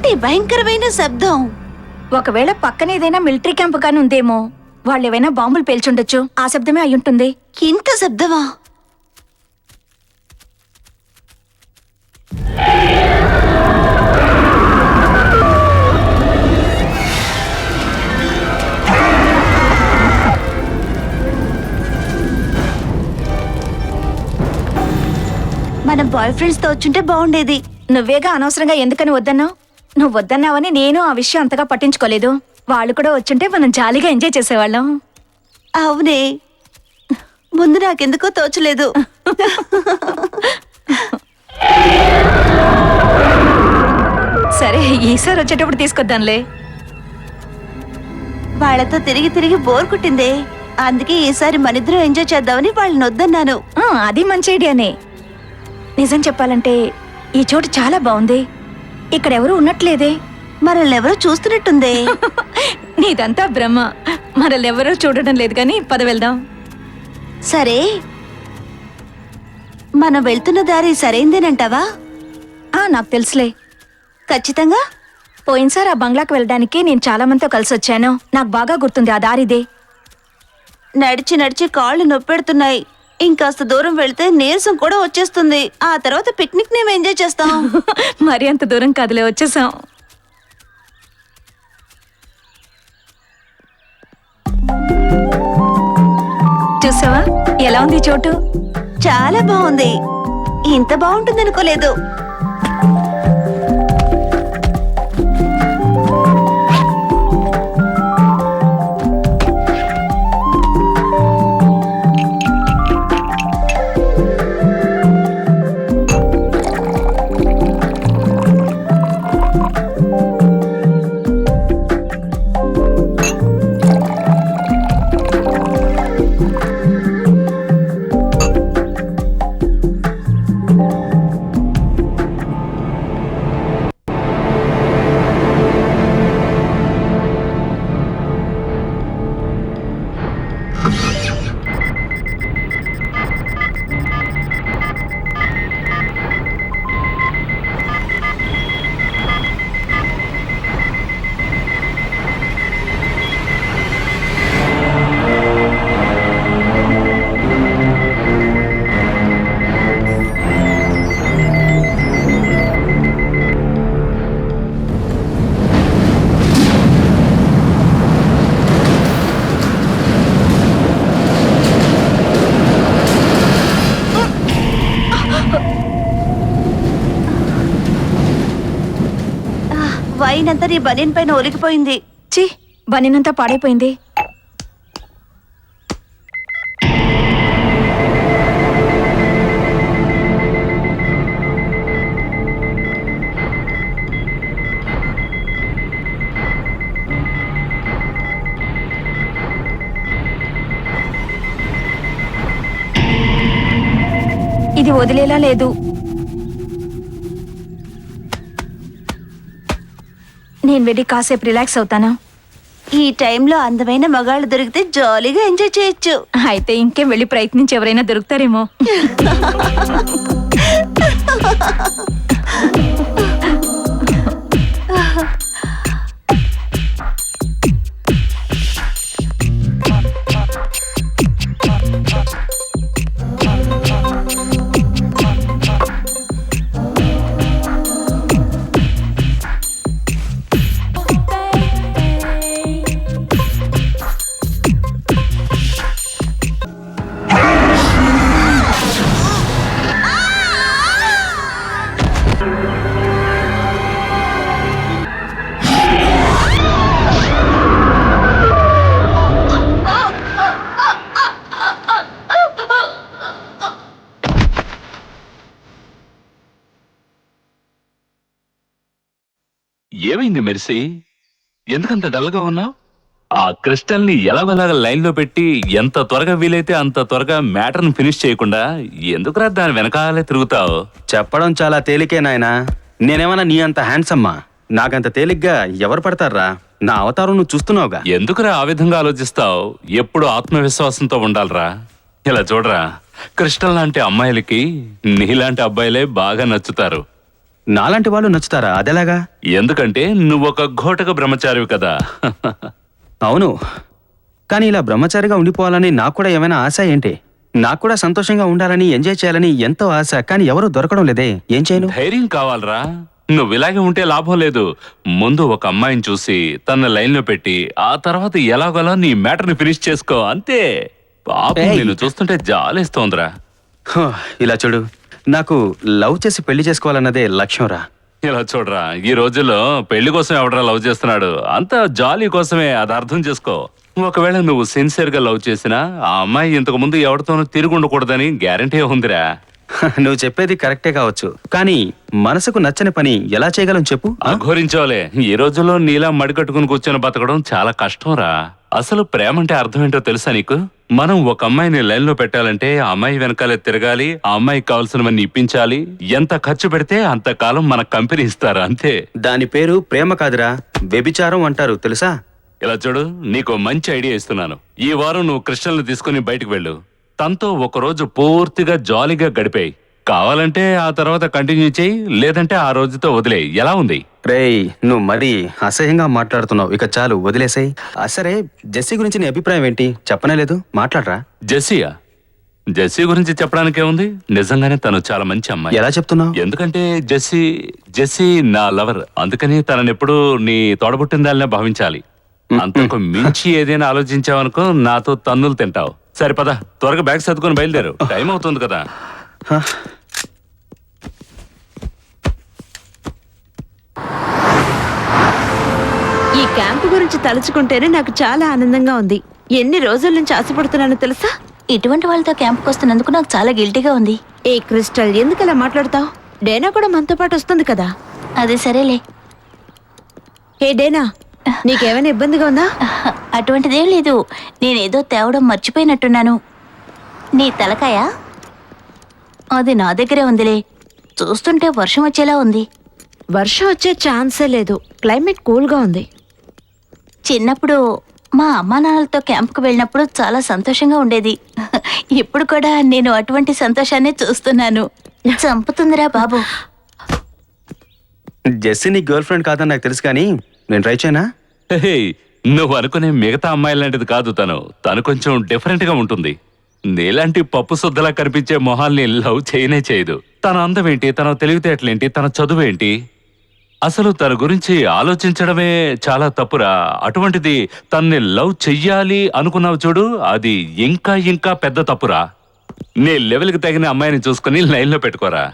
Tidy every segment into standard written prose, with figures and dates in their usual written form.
ఏంటి భయంకరమైన శబ్దం? ఒకవేళ పక్కన ఏదైనా మిలిటరీ క్యాంప్ కానీ ఉందేమో. వాళ్ళు ఏవైనా బాంబులు పేల్చుండొచ్చు. ఆ శబ్దమే అయ్యుంటుంది. ఇంత శబ్దమా? మనం బాయ్ ఫ్రెండ్స్ తో వచ్చుంటే బాగుండేది. నువ్వేగా అనవసరంగా ఎందుకని వద్దన్నావు? నువ్వు వద్దన్నావని నేను ఆ విషయం అంతగా పట్టించుకోలేదు. వాళ్ళు కూడా వచ్చుంటే మనం జాలీగా ఎంజాయ్ చేసేవాళ్ళం. అవునే, ముందు నాకెందుకో తోచలేదు. సరే, ఈసారి వచ్చేటప్పుడు తీసుకొద్దాంలే. వాళ్ళతో తిరిగి తిరిగి బోర్ కుట్టిందే. అందుకే ఈసారి మనిద్దరం ఎంజాయ్ చేద్దామని వాళ్ళని వద్దన్నాను. అది మంచి ఐడియానే. నిజం చెప్పాలంటే ఈ చోటు చాలా బాగుంది. ఇక్కడెవరూ ఉన్నట్లేదే. మనల్నెవరో చూస్తున్నట్టుందే. నీదంతా బ్రహ్మ. మనల్నెవరూ చూడడం లేదు. కానీ పద వెళ్దాం. సరే, మనం వెళ్తున్న దారి సరైందేనంటావా? నాకు తెలుసులే. ఖచ్చితంగా? పోయినసారి ఆ బంగ్లాకు వెళ్ళడానికి నేను చాలా మందితో కలిసి వచ్చాను. నాకు బాగా గుర్తుంది ఆ దారిదే. నడిచి నడిచి కాళ్ళు నొప్పెడుతున్నాయి. ఇంకాస్త దూరం వెళ్తే నీరసం కూడా వచ్చేస్తుంది. ఆ తర్వాత పిక్నిక్ మేము ఎంజాయ్ చేస్తాం. మరి అంత దూరం కాదులే, వచ్చేసాం. చూసావా ఎలా ఉంది చోటు? చాలా బాగుంది. ఇంత బాగుంటుంది అనుకోలేదు. వైన్ అంతా నీ బనీన్ పైన ఒలికిపోయింది. ఛీ, బనీనంతా పాడైపోయింది. ఇది వదిలేలా లేదు. నేను వెళ్ళి కాసేపు రిలాక్స్ అవుతాను. ఈ టైంలో అందమైన మగాళ్ళు దొరికితే జాలీగా ఎంజాయ్ చేయొచ్చు. అయితే ఇంకేం వెళ్ళి ప్రయత్నించి ఎవరైనా దొరుకుతారేమో. ఏమైంది మెర్సీ? ఎందుకంత డల్గా ఉన్నావు? ఆ క్రిస్టల్ ని ఎలాగోలాగా లైన్ లో పెట్టి ఎంత త్వరగా వీలైతే అంత త్వరగా మ్యాటర్ ని ఫినిష్ చేయకుండా ఎందుకురా దాని వెనకాలే తిరుగుతావు? చెప్పడం చాలా తేలికే నాయనా. నేనేమన్నా నీ అంత హ్యాండ్సమ్మా? నాకంత తేలిగ్గా ఎవరు పడతారా? నా అవతారం నువ్వు చూస్తున్నావుగా. ఎందుకురా ఆ విధంగా ఆలోచిస్తావు? ఎప్పుడు ఆత్మవిశ్వాసంతో ఉండాలరా. ఇలా చూడరా, క్రిస్టల్ లాంటి అమ్మాయిలకి నీలాంటి అబ్బాయిలే బాగా నచ్చుతారు. నాలాంటి వాళ్ళు నచ్చుతారా? అదెలాగా? ఎందుకంటే నువ్వొక ఘోటక బ్రహ్మచారివి కదా. అవును, కానీ ఇలా బ్రహ్మచారిగా ఉండిపోవాలని నాకు కూడా ఏమైనా ఆశ ఏంటి? నాకు కూడా సంతోషంగా ఉండాలని, ఎంజాయ్ చేయాలని ఎంతో ఆశ, కానీ ఎవరు దొరకడం లేదే. ఏం చేయను? ధైర్యం కావాలరా. నువ్వు ఇలాగే ఉంటే లాభం లేదు. ముందు ఒక అమ్మాయిని చూసి తన లైన్లో పెట్టి ఆ తర్వాత ఎలాగోలా నీ మ్యాటర్ని ఫినిష్ చేసుకో, అంతే. పాపం ఏయ్. నిన్ను చూస్తుంటే జాలేస్తోందిరా. హో, ఇలా చూడు, నాకు లవ్ చేసి పెళ్లి చేసుకోవాలన్నదే లక్ష్యం రా. ఇలా చూడరా, ఈ రోజుల్లో పెళ్లి కోసం ఎవడరా లవ్ చేస్తున్నాడు? అంతా జాలీ కోసమే, అది అర్థం చేసుకో. ఒకవేళ నువ్వు సిన్సియర్ గా లవ్ చేసినా ఆ అమ్మాయి ఇంతకు ముందు ఎవరితోనూ తిరిగి ఉండకూడదని గ్యారంటీ ఉందిరా. నువ్వు చెప్పేది కరెక్టే కావచ్చు, కానీ మనసుకు నచ్చని పని ఎలా చేయగలం చెప్పు? అఘోరించోలే, ఈ రోజుల్లో నీలా మడికట్టుకుని కూర్చొని బతకడం చాలా కష్టంరా. అసలు ప్రేమ అంటే అర్థం ఏంటో తెలుసా నీకు? మనం ఒక అమ్మాయిని లైన్ లో పెట్టాలంటే ఆ అమ్మాయి వెనకాలే తిరగాలి, ఆ అమ్మాయికి కావాల్సినవన్నీ ఇప్పించాలి. ఎంత ఖర్చు పెడితే అంత కాలం మన కంపెనీ ఇస్తారు, అంతే. దాని పేరు ప్రేమ కాదురా, వ్యభిచారం అంటారు తెలుసా? ఇలా చూడు, నీకు మంచి ఐడియా ఇస్తున్నాను. ఈ వారం నువ్వు కృష్ణల్ని తీసుకుని బయటకు వెళ్ళు. తనతో ఒక రోజు పూర్తిగా జాలీగా గడిపేయి. కావాలంటే ఆ తర్వాత కంటిన్యూ చేయి, లేదంటే ఆ రోజుతో వదిలేయి. ఎలా ఉంది? రేయ్, నువ్వు మరీ అసహ్యంగా మాట్లాడుతున్నావు. ఇక చాలు, వదిలేసాయి. సరే, జెస్సీ గురించి నీ అభిప్రాయం ఏంటి? చెప్పనే లేదు, మాట్లాడరా. జెస్సీయా? జెస్సీ గురించి చెప్పడానికే ఉంది. నిజంగానే తను చాలా మంచి అమ్మాయి. ఎలా చెప్తున్నావు? ఎందుకంటే జెస్సీ నా లవర్, అందుకని తనని ఎప్పుడు నీ తోడబుట్టిందాలనే భావించాలి. అంతకు మించి ఏదైనా ఆలోచించావనుకో నాతో తన్నులు తింటావు. సరే పద, త్వరగా బ్యాగ్ సర్దుకొని బయలుదేరు, టైం అవుతుంది కదా. ఈ క్యాంపు గురించి తలుచుకుంటేనే నాకు చాలా ఆనందంగా ఉంది. ఎన్ని రోజుల నుంచి ఆశపడుతున్నానో తెలుసా? ఇటువంటి వాళ్ళతో క్యాంప్కి వస్తున్నందుకు నాకు చాలా గిల్టీగా ఉంది. ఏ క్రిస్టల్, ఎందుకు అలా మాట్లాడతావు? డేనా కూడా మనతో పాటు వస్తుంది కదా. అదే సరేలే. ఏ డేనా, నీకేమైనా ఇబ్బందిగా ఉందా? అటువంటిదేం లేదు. నేనేదో తేవడం మర్చిపోయినట్టున్నాను. నీ తలకాయ అది నా దగ్గరే ఉందిలే. చూస్తుంటే వర్షం వచ్చేలా ఉంది. వర్షం వచ్చే ఛాన్సే లేదు, క్లైమేట్ కూల్గా ఉంది. చిన్నప్పుడు మా అమ్మా నాన్నలతో క్యాంప్కి వెళ్ళినప్పుడు చాలా సంతోషంగా ఉండేది. ఇప్పుడు కూడా నేను అటువంటి సంతోషాన్ని చూస్తున్నాను. చంపుతుందిరా బాబు. జెస్సీ నీ గర్ల్ ఫ్రెండ్ కాదని నాకు తెలుసు, కానీ నేను ట్రై చేయనా? హే, నువ్వు అనుకునే మిగతా అమ్మాయి లాంటిది కాదు తను కొంచెం డిఫరెంట్ గా ఉంటుంది. నీలాంటి పప్పు శుద్ధలా కనిపించే మొహాల్ని లవ్ చేయనే చేయదు. తన అందం ఏంటి, తన తెలివితేటలేంటి, తన చదువేంటి, అసలు తన గురించి ఆలోచించడమే చాలా తప్పురా. అటువంటిది తన్ని లవ్ చెయ్యాలి అనుకున్నావు చూడు, అది ఇంకా ఇంకా పెద్ద తప్పురా. నీ లెవెల్కి తగిన అమ్మాయిని చూసుకుని లైన్లో పెట్టుకోరా.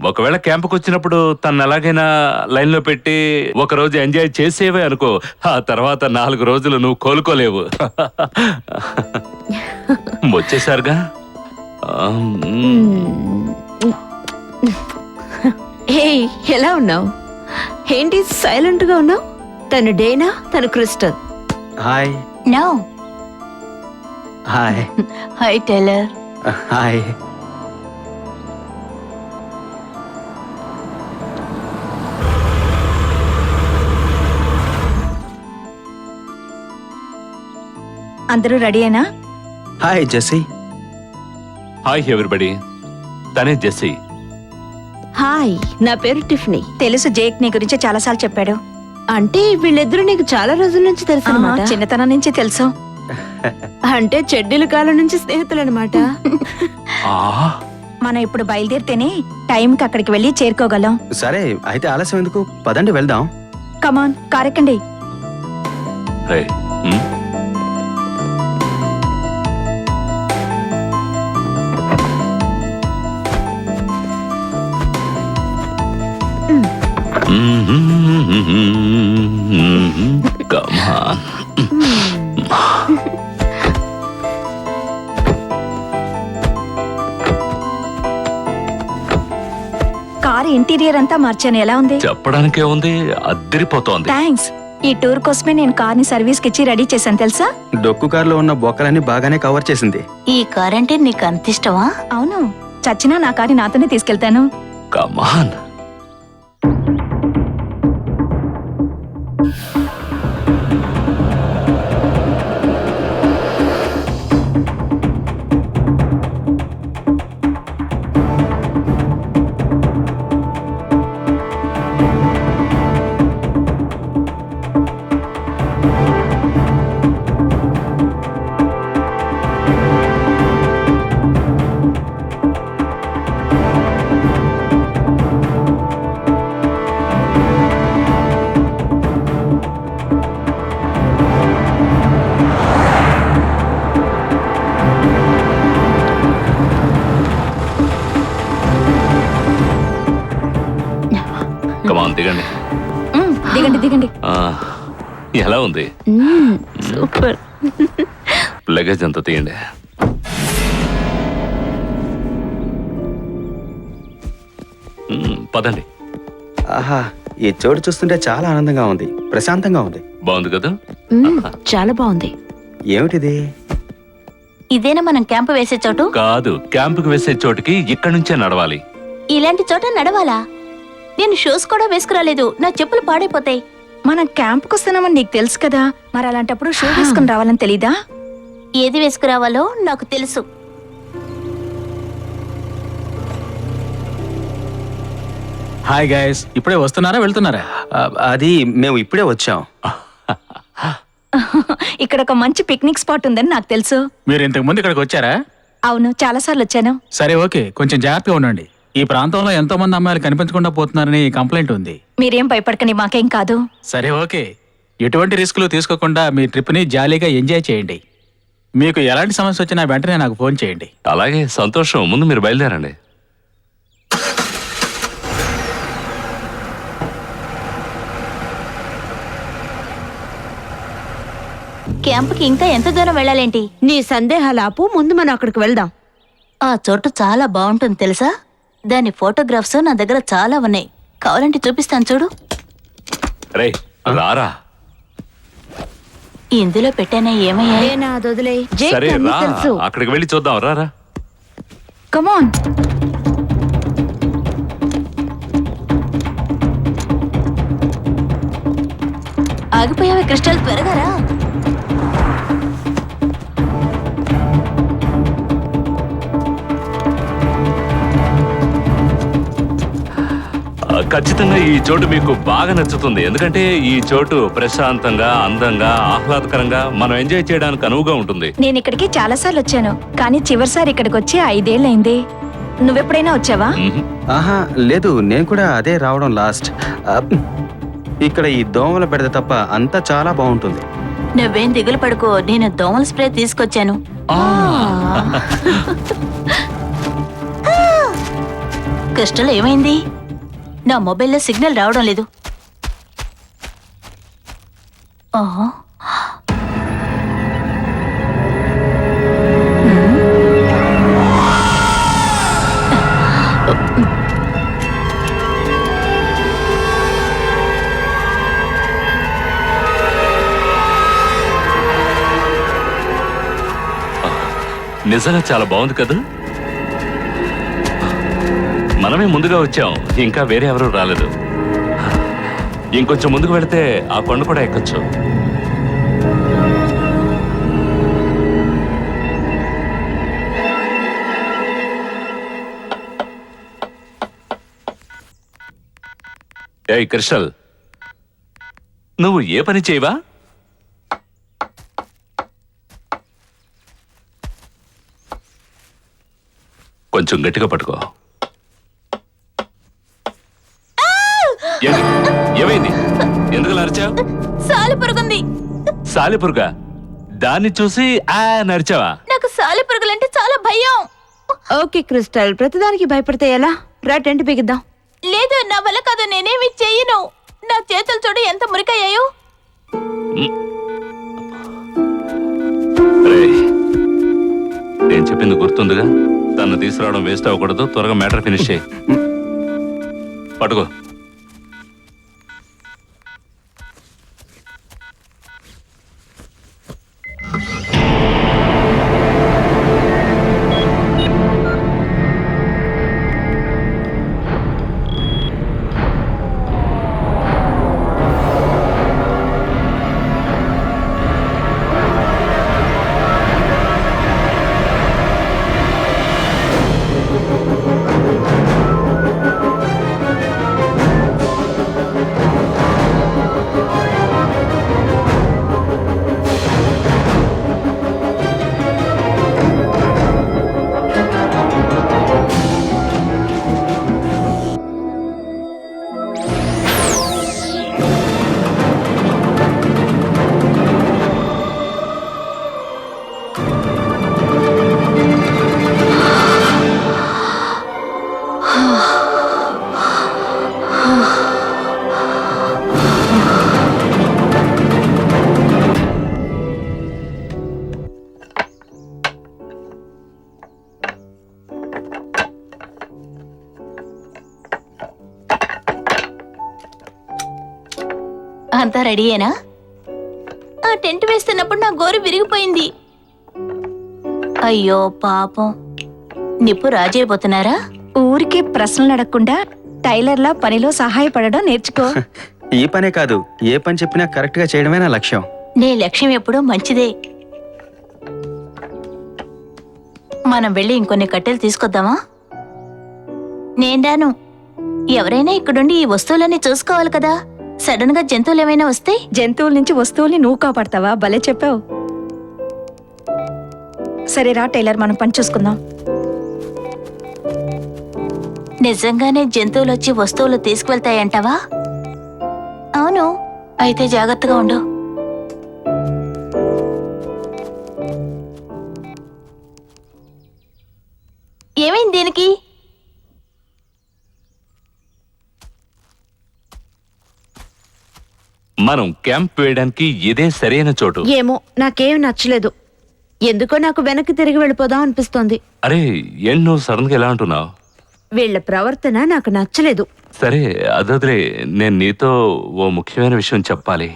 ఒకవేళ క్యాంపుకి వచ్చినప్పుడు తను ఎలాగైనా లైన్లో పెట్టి ఒకరోజు ఎంజాయ్ చేసేవే అనుకో, ఆ తర్వాత 4 రోజులు నువ్వు కోలుకోలేవు. వచ్చేసారుగా. హే, ఎలా ఉన్నావు? ఏంటి సైలెంట్ గా ఉన్నావు? తను డేనా, తను Crystal. Hi. No. Hi. Hi Tyler. Hi. అందరూ రెడీయేనా? Hi Jessie. హాయ్ ఎవ్రీబడి, తనే జెస్సీ. హాయ్, నా పేరు టిఫ్నీ. తెలుసు, జేక్ నీ గురించి చాలాసార్లు చెప్పాడు. అంటే వీళ్ళిద్దరూ నీకు చాలా రోజుల నుంచి తెలుసు అన్నమాట. చిన్నతనం నుంచి తెలుసు. అంటే చెడ్డీల కాలం నుంచి స్నేహితులు అనమాట. మనం ఇప్పుడు బయలుదేరితేనే టైంకి అక్కడికి వెళ్ళి చేరుకోగలం. సరే, అయితే ఆలస్యం ఎందుకు, పదండి వెళ్దాం. కమాన్, కారెక్కండి. రే, come on. కారు ఇంటీరియర్ అంతా మార్చాను. ఎలా ఉంది? చెప్పడానికే ఉంది, అద్దరిపోతోంది. థ్యాంక్స్. ఈ టూర్ కోసమే నేను కార్ని సర్వీస్కి ఇచ్చి రెడీ చేశాను తెలుసా. డొక్కు కారులో ఉన్న బొక్కలన్నీ బాగానే కవర్ చేసింది. ఈ కార్ అంటే నీకు అంత ఇష్టమా? అవును, చచ్చినా నా కార్ని నాతోనే తీసుకెళ్తాను. Come on. దిగండి దిగండి దిగండి. ఆ, ఎలా ఉంది? సూపర్. లగేజ్ అంతా తీయండి. పదండి. ఆహా, ఈ చోటు చూస్తుంటే చాలా ఆనందంగా ఉంది, ప్రశాంతంగా ఉంది. బాగుంది కదా? చాలా బాగుంది. ఏమిటిది? ఇదేనా మనం క్యాంపు వేసే చోటు? కాదు, క్యాంపుకి వేసే చోటుకి ఇక్కడ నుంచే నడవాలి. ఇలాంటి చోట నడవాలా? నేను షూస్ కూడా వేసుకురాలేదు, నా చెప్పులు పాడైపోతాయి. మనం క్యాంప్కి వస్తున్నామని నీకు తెలుసు కదా, మరి అలాంటప్పుడు షూ వేసుకుని రావాలని తెలీదా? ఏది వేసుకురావాలో నాకు తెలుసు. హాయ్ గైస్, ఇప్పుడే వస్తున్నారా వెళ్తున్నారా? అది మేము ఇప్పుడే వచ్చాం. ఇక్కడ ఒక మంచి పిక్నిక్ స్పాట్ ఉందని నాకు తెలుసు. మీరు ఇంతకు ముందు ఇక్కడికి వచ్చారా? అవును, చాలాసార్లు వచ్చాను. సరే ఓకే, కొంచెం జాగ్రత్తగా ఉండండి. ఈ ప్రాంతంలో ఎంతో మంది అమ్మాయిలు కనిపించకుండా పోతున్నారని కంప్లైంట్ ఉంది. మీరేం భయపడకండి, మాకేం కాదు. సరే ఓకే, ఎటువంటి రిస్కులు తీసుకోకుండా మీ ట్రిప్ని జాలీగా ఎంజాయ్ చేయండి. మీకు ఎలాంటి సమస్య వచ్చినా వెంటనే నాకు ఫోన్ చేయండి. అలాగే, సంతోషం. ముందు మీరు బయలుదేరండి. క్యాంపుకి ఇంకా ఎంత దూరం వెళ్ళాలేంటి? నీ సందేహాలు ఆపు, ముందు మనం అక్కడికి వెళ్దాం. ఆ చోటు చాలా బాగుంటుంది తెలుసా? దాని ఫోటోగ్రాఫ్స్ నా దగ్గర చాలా ఉన్నాయి, కావాలంటే చూపిస్తాను చూడు. రేయ్, రారా. ఇందులో పెట్టానే ఏమయ్యాయి? ఏనా, అది వదిలేయ్. జేక్ సరే అన్నీ రా, తెలుసు. అక్కడికి వెళ్ళి చూద్దాం. రారా. కమాన్. ఆగిపోయావే క్రిస్టల్, త్వరగా రా. ఖచ్చితంగా ఈ చోటు మీకు బాగా నచ్చుతుంది. ఎందుకంటే ఈ చోటు ప్రశాంతంగా, అందంగా, ఆహ్లాదకరంగా మనం ఎంజాయ్ చేయడానికి అనువుగా ఉంటుంది. నేను ఇక్కడికి చాలాసార్లు వచ్చాను, కానీ చివరిసారి ఇక్కడికి వచ్చి 5 ఏళ్ళైంది. నువ్వెప్పుడైనా వచ్చావా? మ్మ్. ఆహా, లేదు, నేను కూడా అదే రావడం లాస్ట్. ఇక్కడ ఈ దోమల బెడద తప్ప అంతా చాలా బాగుంటుంది. నువ్వేం దిగులు పడుకో, నేను దోమల స్ప్రే తీసుకొచ్చాను. క్రిస్టల్ ఏమైంది? నా మొబైల్లో సిగ్నల్ రావడం లేదు. ఆహా. నిజంగా చాలా బాగుంది కదా? మనమే ముందుగా వచ్చాం, ఇంకా వేరే ఎవరు రాలేదు. ఇంకొంచెం ముందుకు వెళితే ఆ కొండ కూడా ఎక్కొచ్చు. ఏయ్ క్రిస్టల్, నువ్వు ఏ పని చేయవా? కొంచెం గట్టిగా పట్టుకో. ఏమైంది? ఎందుకు నరిచావు? సాలిపురుగుంది. సాలిపురుగా? దాన్ని చూసి నరిచావా? నాకు సాలిపురుగులంటే చాలా భయం. ఓకే క్రిస్టల్, ప్రతిదానికి భయపడితే ఎలా? రా, టెంట్ బిగిద్దాం. లేదు, నా వల్ల కాదు, నేనేమి చెయ్యను. నా చేతులు చూడు ఎంత మురికయ్యాయో. రేయ్, నేను చెప్పింది గుర్తుందిగా? తను తీసుకురావడం వేస్ట్ అవ్వకూడదు. త్వరగా మ్యాటర్ ఫినిష్ చేయి. పట్టుకో. అంతా రెడీయేనా? ఆ టెంట్ వేస్తున్నప్పుడు నా గోరు విరిగిపోయింది. అయ్యో పాపం. నిప్పు రాజైపోతున్నారా? ఊరికే ప్రశ్నలు అడగకుండా టైలర్లా పనిలో సహాయపడడం నేర్చుకో. ఈ పనే కాదు, ఏ పని చెప్పినా కరెక్ట్ గా చేయడమే నా లక్ష్యం. నీ లక్ష్యం ఎప్పుడూ మంచిదే. మనం వెళ్ళి ఇంకొన్ని కట్టెలు తీసుకొద్దామా? నేను ఎవరైనా ఇక్కడుండి ఈ వస్తువులన్నీ చూసుకోవాలి కదా. సడన్ గా జంతువులు ఏమైనా వస్తే? జంతువుల నుంచి వస్తువుల్ని నువ్వు కాపాడతావా? భలే చెప్పావు. సరే రా టైలర్, మనం పని చూసుకుందాం. నిజంగానే జంతువులు వచ్చి వస్తువులు తీసుకువెళ్తాయంటావా? అవును, అయితే జాగ్రత్తగా ఉండు. ఏమైంది దీనికి? మనం క్యాంప్ వేయడానికి ఇదే సరైన చోటు. ఏమో నాకేం నచ్చలేదు. ఎందుకో నాకు వెనక్కి తిరిగి వెళ్ళిపోదాం అనిపిస్తోంది. అరే ఏంటి నువ్వు సడన్ గా ఎలా అంటున్నావు? వీళ్ళ ప్రవర్తన నాకు నచ్చలేదు. సరే అదొదిలే, నేను నీతో ఓ ముఖ్యమైన విషయం చెప్పాలి.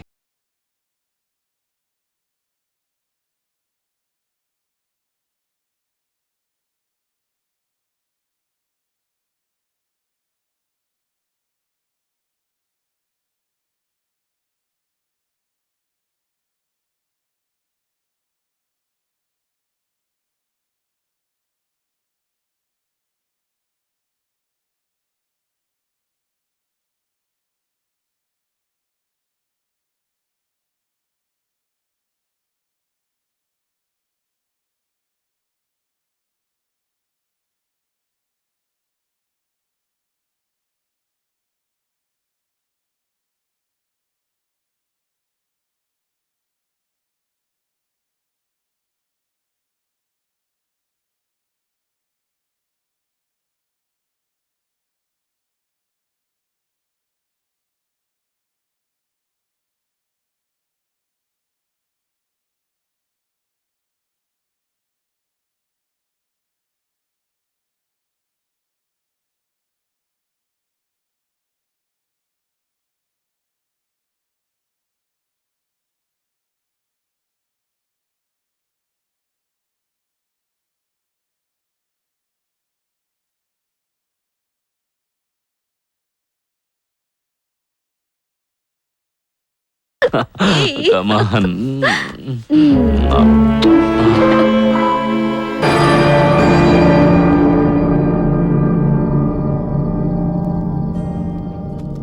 Come on.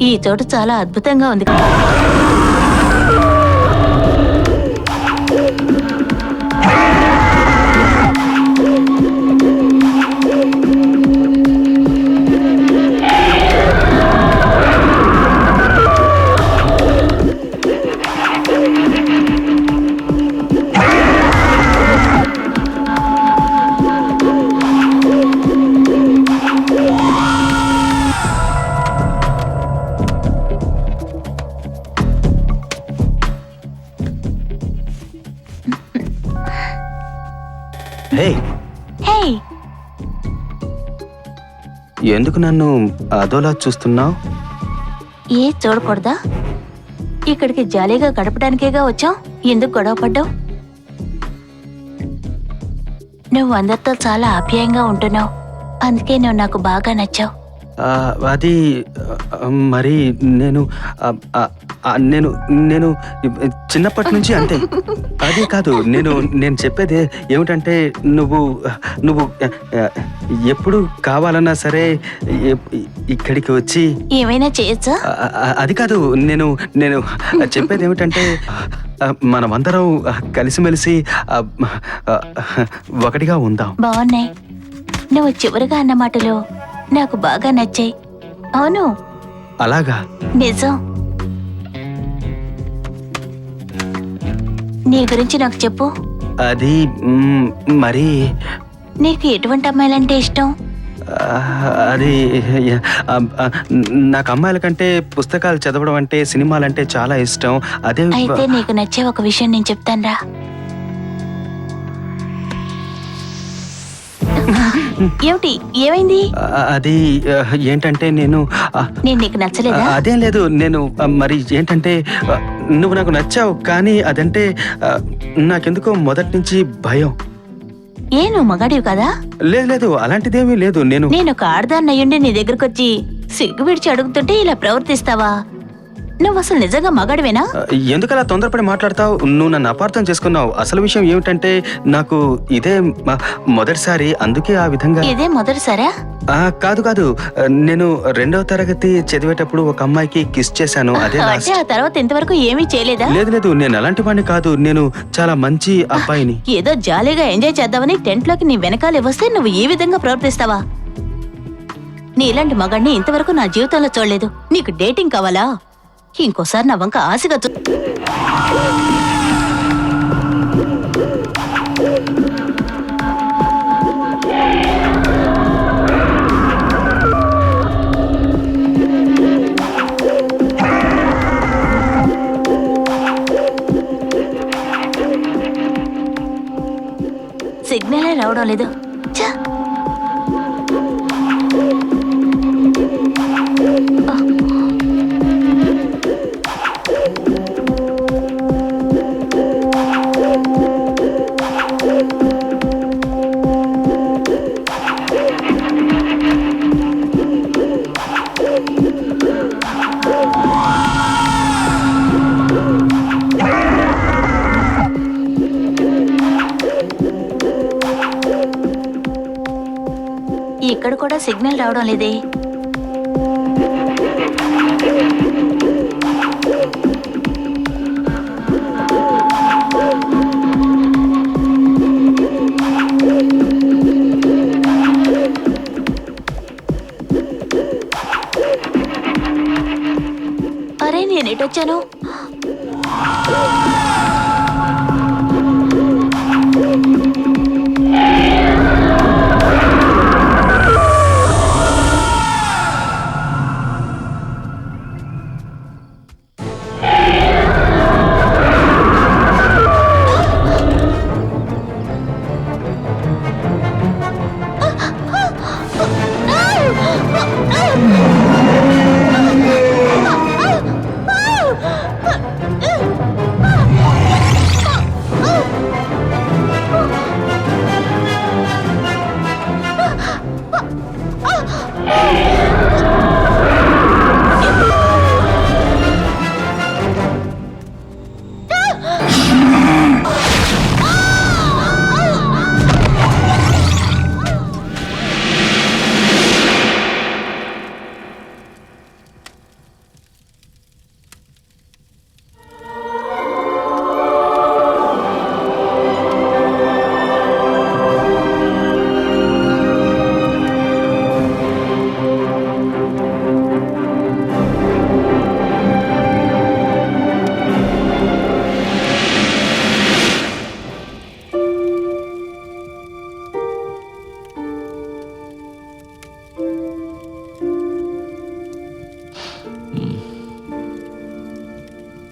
ఈ చోటు చాలా అద్భుతంగా ఉంది. హే, హే, ఎందుకు నన్ను అదోలా చూస్తున్నావు? ఏ చూడకూడదా? ఇక్కడికి జాలీగా గడపడానికేగా వచ్చాం. ఎందుకు గొడవ పడ్డావు? నువ్వు అందరితో చాలా ఆప్యాయంగా ఉంటున్నావు. అందుకే నువ్వు నాకు బాగా నచ్చావు. అది మరి నేను నేను నేను చిన్నప్పటి నుంచి అంతే. అదే కాదు, నేను చెప్పేది ఏమిటంటే నువ్వు నువ్వు ఎప్పుడు కావాలన్నా సరే ఇక్కడికి వచ్చి ఏమైనా చేయొచ్చా? అది కాదు, నేను నేను చెప్పేది ఏమిటంటే మనమందరం కలిసిమెలిసి ఒకటిగా ఉందాం. బాగున్నాయి. నువ్వు చివరిగా అన్న మాటలు నాకు బాగా నచ్చాయి. అవును, అలాగా? నిజం. నీ గురించి నాకు చెప్పు. అది మరి నీకు ఎటువంటి అమ్మాయిలంటే ఇష్టం? అది నాకు అమ్మాయిల కంటే పుస్తకాలు చదవడం అంటే, సినిమాలంటే చాలా ఇష్టం. అదే అయితే నీకు నచ్చే ఒక విషయం నేను చెప్తాను రా. ఏమిటి ఏమైంది? అది ఏంటంటే నేను నేను నీకు నచ్చలేదా? అదేం లేదు. నేను మరి ఏంటంటే నువ్వు నాకు నచ్చావు, కానీ అదంటే నాకెందుకో మొదటి నుంచి భయం. ఏ నువ్వు మగాడివి కదా? లేదు లేదు, అలాంటిదేమీ లేదు. నేను ఒక ఆడదాన్ని అయ్యుండి నీ దగ్గరకు వచ్చి సిగ్గు విడిచి అడుగుతుంటే ఇలా ప్రవర్తిస్తావా? నువ్వు అసలు నిజంగా మగాడివేనా? ఎందుకలా తొందరపడి మాట్లాడతావు? నువ్వు నన్ను అపార్థం చేసుకున్నావు. అసలు విషయం ఏమిటంటే నాకు ఇదే మొదటిసారి, అందుకే ఆ విధంగా. ఇదే మొదటిసారా? కాదు కాదు, నేను 2వ తరగతి చదివేటప్పుడు ఒక అమ్మాయికి కిస్ చేశాను. అదే అంటే ఆ తర్వాత ఇంతవరకు ఏమీ చేయలేదా? లేదు లేదు, నేను అలాంటి వాడిని కాదు. నేను చాలా మంచి అబ్బాయిని. ఏదో జాలీగా ఎంజాయ్ చేద్దామని టెంట్ లోకి నీ వెనకాలే వస్తే నువ్వు ఈ విధంగా ప్రవర్తిస్తావా? నీ ఇలాంటి మగాడిని ఇంతవరకు నా జీవితంలో చూడలేదు. నీకు డేటింగ్ కావాలా? ఇంకోసారి నా వంక ఆశగా సిగ్నలే రావడం లేదు. ఛ! ఇక్కడ కూడా సిగ్నల్ రావడం లేదే. అరే నేను ఎటొచ్చాను?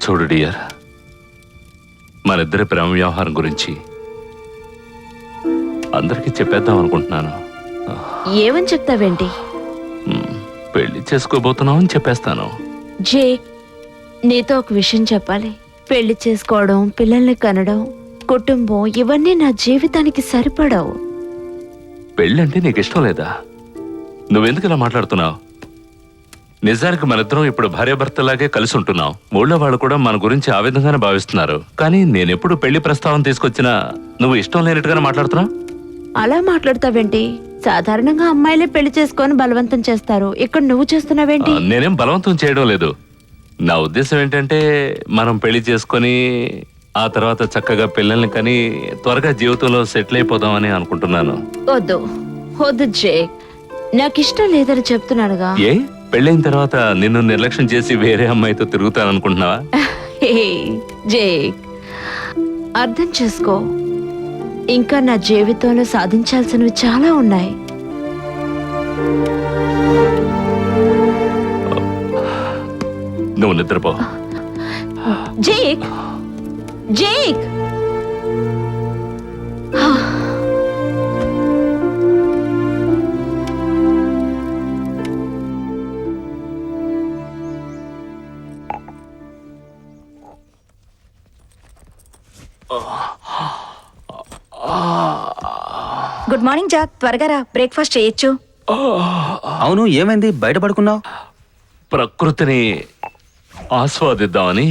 చూడు డియర్, మనిద్దరి ప్రేమ వ్యవహారం గురించి అందరికీ చెప్పేద్దాం అనుకుంటున్నాను. ఏమని చెప్తావేంటి? పెళ్లి చేసుకోబోతున్నావు అని చెప్పేస్తాను. జే, నీతో ఒక విషయం చెప్పాలి. పెళ్లి చేసుకోవడం, పిల్లల్ని కనడం, కుటుంబం, ఇవన్నీ నా జీవితానికి సరిపడవు. పెళ్ళంటే నీకు ఇష్టం లేదా? నువ్వెందుకు ఇలా మాట్లాడుతున్నావు? నిజానికి మనిద్దరం ఇప్పుడు భార్యాభర్తలాగే కలిసి ఉంటున్నాం. ఊళ్ళో వాళ్ళు కూడా మన గురించి ఆ విధంగానే భావిస్తున్నారు. కానీ నేనెప్పుడు పెళ్లి ప్రస్తావన తీసుకొచ్చినా నువ్వు ఇష్టం లేనట్టుగానే మాట్లాడుతున్నావు. అలా మాట్లాడతావేంటి? సాధారణంగా అమ్మాయిలే పెళ్లి చేసుకొని బలవంతం చేస్తారు. ఇక్కడ నువ్వు చేస్తున్నావేంటి? నేనేం బలవంతం చేయడం లేదు. నా ఉద్దేశం ఏంటంటే మనం పెళ్లి చేసుకొని ఆ తర్వాత చక్కగా పిల్లల్ని కని త్వరగా జీవితంలో సెటిల్ అయిపోదామని అనుకుంటున్నాను. వద్దు వద్దు జే, నాకు ఇష్టం లేదని చెప్తున్నానుగా. ఏ పెళ్ళైన తర్వాత నిన్ను నిర్లక్ష్యం చేసి వేరే అమ్మాయితో తిరుగుతాననుకుంటున్నావా? జే, అర్థం చేసుకో. ఇంకా నా జీవితంలో సాధించాల్సినవి చాలా ఉన్నాయి. నువ్వు నిద్రపో. Jake, Jake, good morning Jack, త్వరగా రా, బ్రేక్ఫాస్ట్ చేయొచ్చు. అవును, ఏమైంది? బయట పడుకున్నావు? ప్రకృతిని ఆస్వాదిద్దామని.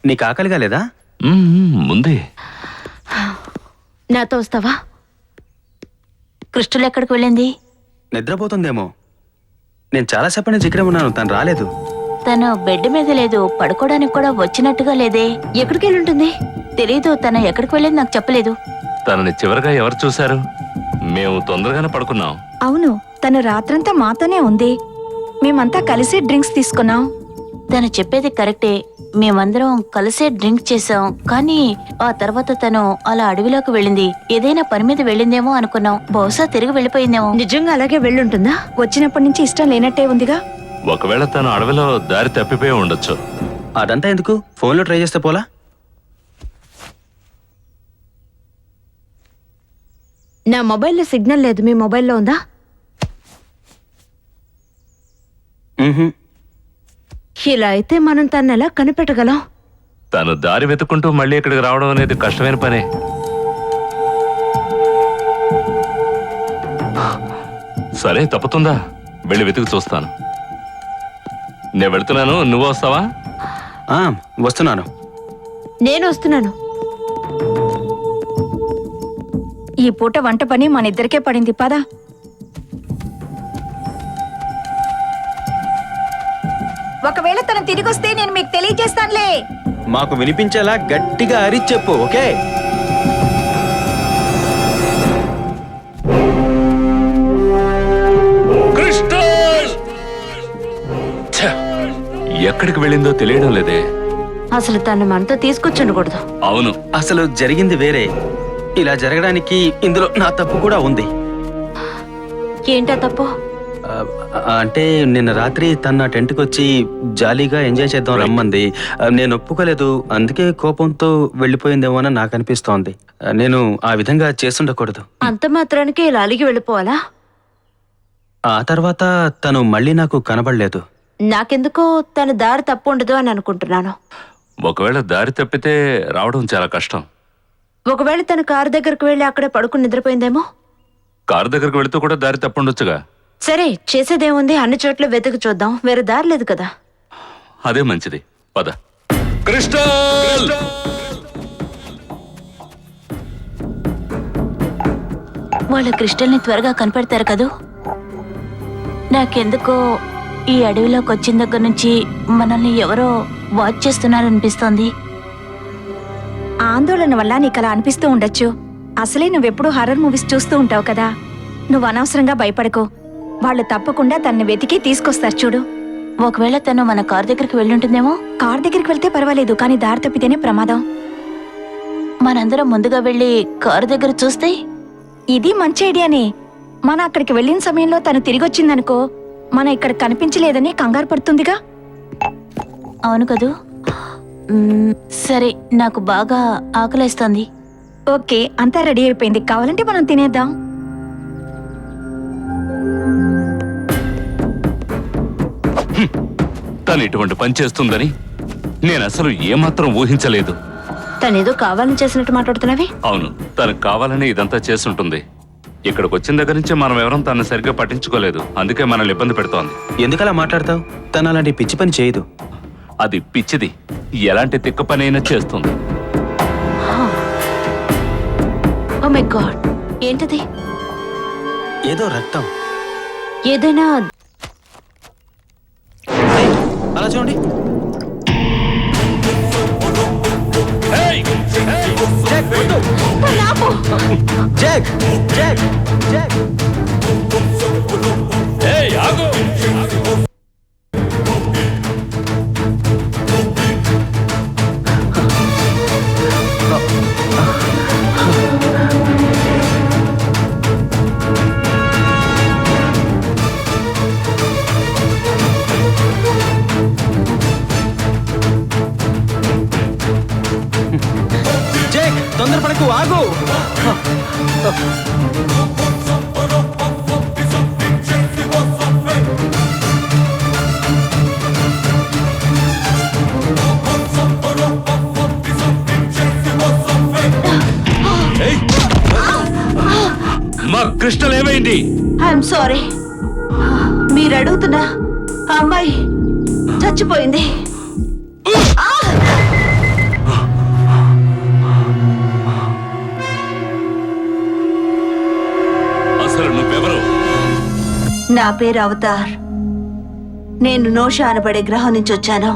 నీకు ఆకలిగా లేదా? ముందే. నాతో వస్తావా? క్రిస్టల్ ఎక్కడికి వెళ్ళింది? నిద్రపోతుందేమో. నేను చాలాసేపటి నుంచి ఇక్కడే ఉన్నాను, తను రాలేదు. తను బెడ్ మీద లేదు, పడుకోవడానికి కూడా వచ్చినట్టుగా లేదే. ఎక్కడికి వెళ్ళి ఉంటుంది? తెలీదు, తను ఎక్కడికి వెళ్ళింది నాకు చెప్పలేదు. తనని చివరిగా ఎవరు చూశారు? మేము తొందరగానే పడుకున్నాం. అవును, తను రాత్రంతా మాతోనే ఉంది. మేమంతా కలిసి డ్రింక్స్ తీసుకున్నాం. తను చెప్పేది కరెక్టే, మేమందరం కలిసే డ్రింక్ చేసాం. కానీ ఆ తర్వాత తను అలా అడవిలోకి వెళ్ళింది. ఏదైనా పని మీద వెళ్ళిందేమో అనుకున్నాం. బహుశా తిరిగి వెళ్ళిపోయిందేమో. నిజంగా అలాగే వెళ్ళుంటుందా? వచ్చినప్పటి నుంచి ఇష్టం లేనట్టే ఉందిగా. ఒకవేళ తను అడవిలో దారి తప్పిపోయి ఉండొచ్చు. అదంతా ఎందుకు? ఫోన్లో ట్రై చేస్తే పోలా? నా మొబైల్లో సిగ్నల్ లేదు, మీ మొబైల్లో ఉందా? మ్హూ. ఇలా అయితే మనం తను ఎలా కనిపెట్టగలం? తను దారి వెతుక్కుంటూ మళ్ళీ ఇక్కడికి రావడం అనేది కష్టమైన పనే. సరే, తప్పుతుందా? వెళ్ళి వెతుకు చూస్తాను. నేను వెళ్తున్నాను, నువ్వు వస్తావా? ఆ, వస్తున్నాను. నేను వస్తున్నాను. ఈ పూట వంట పని మన ఇద్దరికే పడింది, పద. ఒకవేళ తను తిరిగి వస్తే నేను మీకు తెలియజేస్తానులే. మాకు వినిపించేలా గట్టిగా అరిచి చెప్పు, ఓకే? ఎక్కడికి వెళ్ళిందో తెలియడం లేదే. అసలు తను మనతో తీసుకొచ్చుండకూడదు. అవును, అసలు జరిగింది వేరే. ఇలా జరగడానికి ఇందులో నా తప్పు కూడా ఉంది. ఏంటా తప్పు? ఆ, అంటే నిన్న రాత్రి తన నా టెంట్కి వచ్చి జాలీగా ఎంజాయ్ చేద్దాం రమ్మంది. నేను ఒప్పుకోలేదు, అందుకే కోపంతో వెళ్ళిపోయిందేమోనని నాకు అనిపిస్తోంది. నేను ఆ విధంగా చేస్తుండకూడదు. అంత మాత్రానికి ఇలా అలిగి వెళ్ళిపోవాలా? ఆ తర్వాత తను మళ్ళీ నాకు కనబడలేదు. నాకెందుకో తన దారి తప్పు ఉండదు అని అనుకుంటున్నాను. ఒకవేళ దారి తప్పితే రావడం చాలా కష్టం. ఒకవేళ తన కారు దగ్గరకు వెళ్ళి అక్కడే పడుకుని నిద్రపోయిందేమో. కారు దగ్గరకు వెళుతూ కూడా దారి తప్పుండొచ్చుగా. సరే, చేసేదేముంది, అన్ని చోట్ల వెతుకు చూద్దాం. వేరే దారి లేదు కదా. అదే మంచిది, పద. క్రిస్టల్! వాళ్ళ క్రిస్టల్ని త్వరగా కనిపెడతారు కదూ. నాకెందుకో ఈ అడవిలోకి వచ్చిన దగ్గర నుంచి మనల్ని ఎవరో వాచ్ చేస్తున్నారనిపిస్తోంది. ఆందోళన వల్ల నీకు అలా అనిపిస్తూ ఉండొచ్చు. అసలే నువ్వెప్పుడు హర్రర్ మూవీస్ చూస్తూ ఉంటావు కదా. నువ్వు అనవసరంగా భయపడకు. వాళ్ళు తప్పకుండా తన్ని వెతికి తీసుకొస్తారు చూడు. ఒకవేళ తను మన కార్ దగ్గరికి వెళ్ళుంటుందేమో. కార్ దగ్గరికి వెళ్తే పర్వాలేదు, కానీ దారి తప్పితేనే ప్రమాదం. మనందరం ముందుగా వెళ్ళి కారు దగ్గర చూస్తే. ఇది మంచి ఐడియానే. మనం అక్కడికి వెళ్ళిన సమయంలో తను తిరిగొచ్చిందనుకో, మన ఇక్కడ కనిపించలేదని కంగారు పడుతుందిగా. అవును కదూ. సరే, నాకు బాగా ఆకలేస్తోంది. ఓకే, అంతా రెడీ అయిపోయింది. కావాలంటే మనం తినేద్దాం. తను ఇటువంటి పని చేస్తుందని నేను అసలు ఏమాత్రం ఊహించలేదు. తనేదో కావాలని చేసినట్టు మాట్లాడుతున్నావి. అవును, తనకు కావాలని ఇదంతా చేస్తుంటుంది. ఇక్కడికి వచ్చిన దగ్గర నుంచి మనం ఎవరం తను సరిగ్గా పట్టించుకోలేదు. అందుకే మనల్ని ఇబ్బంది పెడుతోంది. ఎందుకలా మాట్లాడతావు? తను అలాంటి పిచ్చి పని చేయదు. అది పిచ్చిది, ఎలాంటి తిక్క పని అయినా చేస్తుంది. ఓ మై గాడ్, ఏంటది? ఏదో రక్తం. ఏదైనా అలా చూడండి. జాక్! జాక్! జాక్! జాక్, తొందరపడకు, ఆగు. మా క్రిస్టల్ ఏమైంది? I'm sorry. మీరు అడుగుతున్న ఆ అమ్మాయి చచ్చిపోయింది. అసలు నువ్వెవరు? నా పేరు అవతార్. నేను నోషా అనబడే గ్రహం నుంచి వచ్చాను.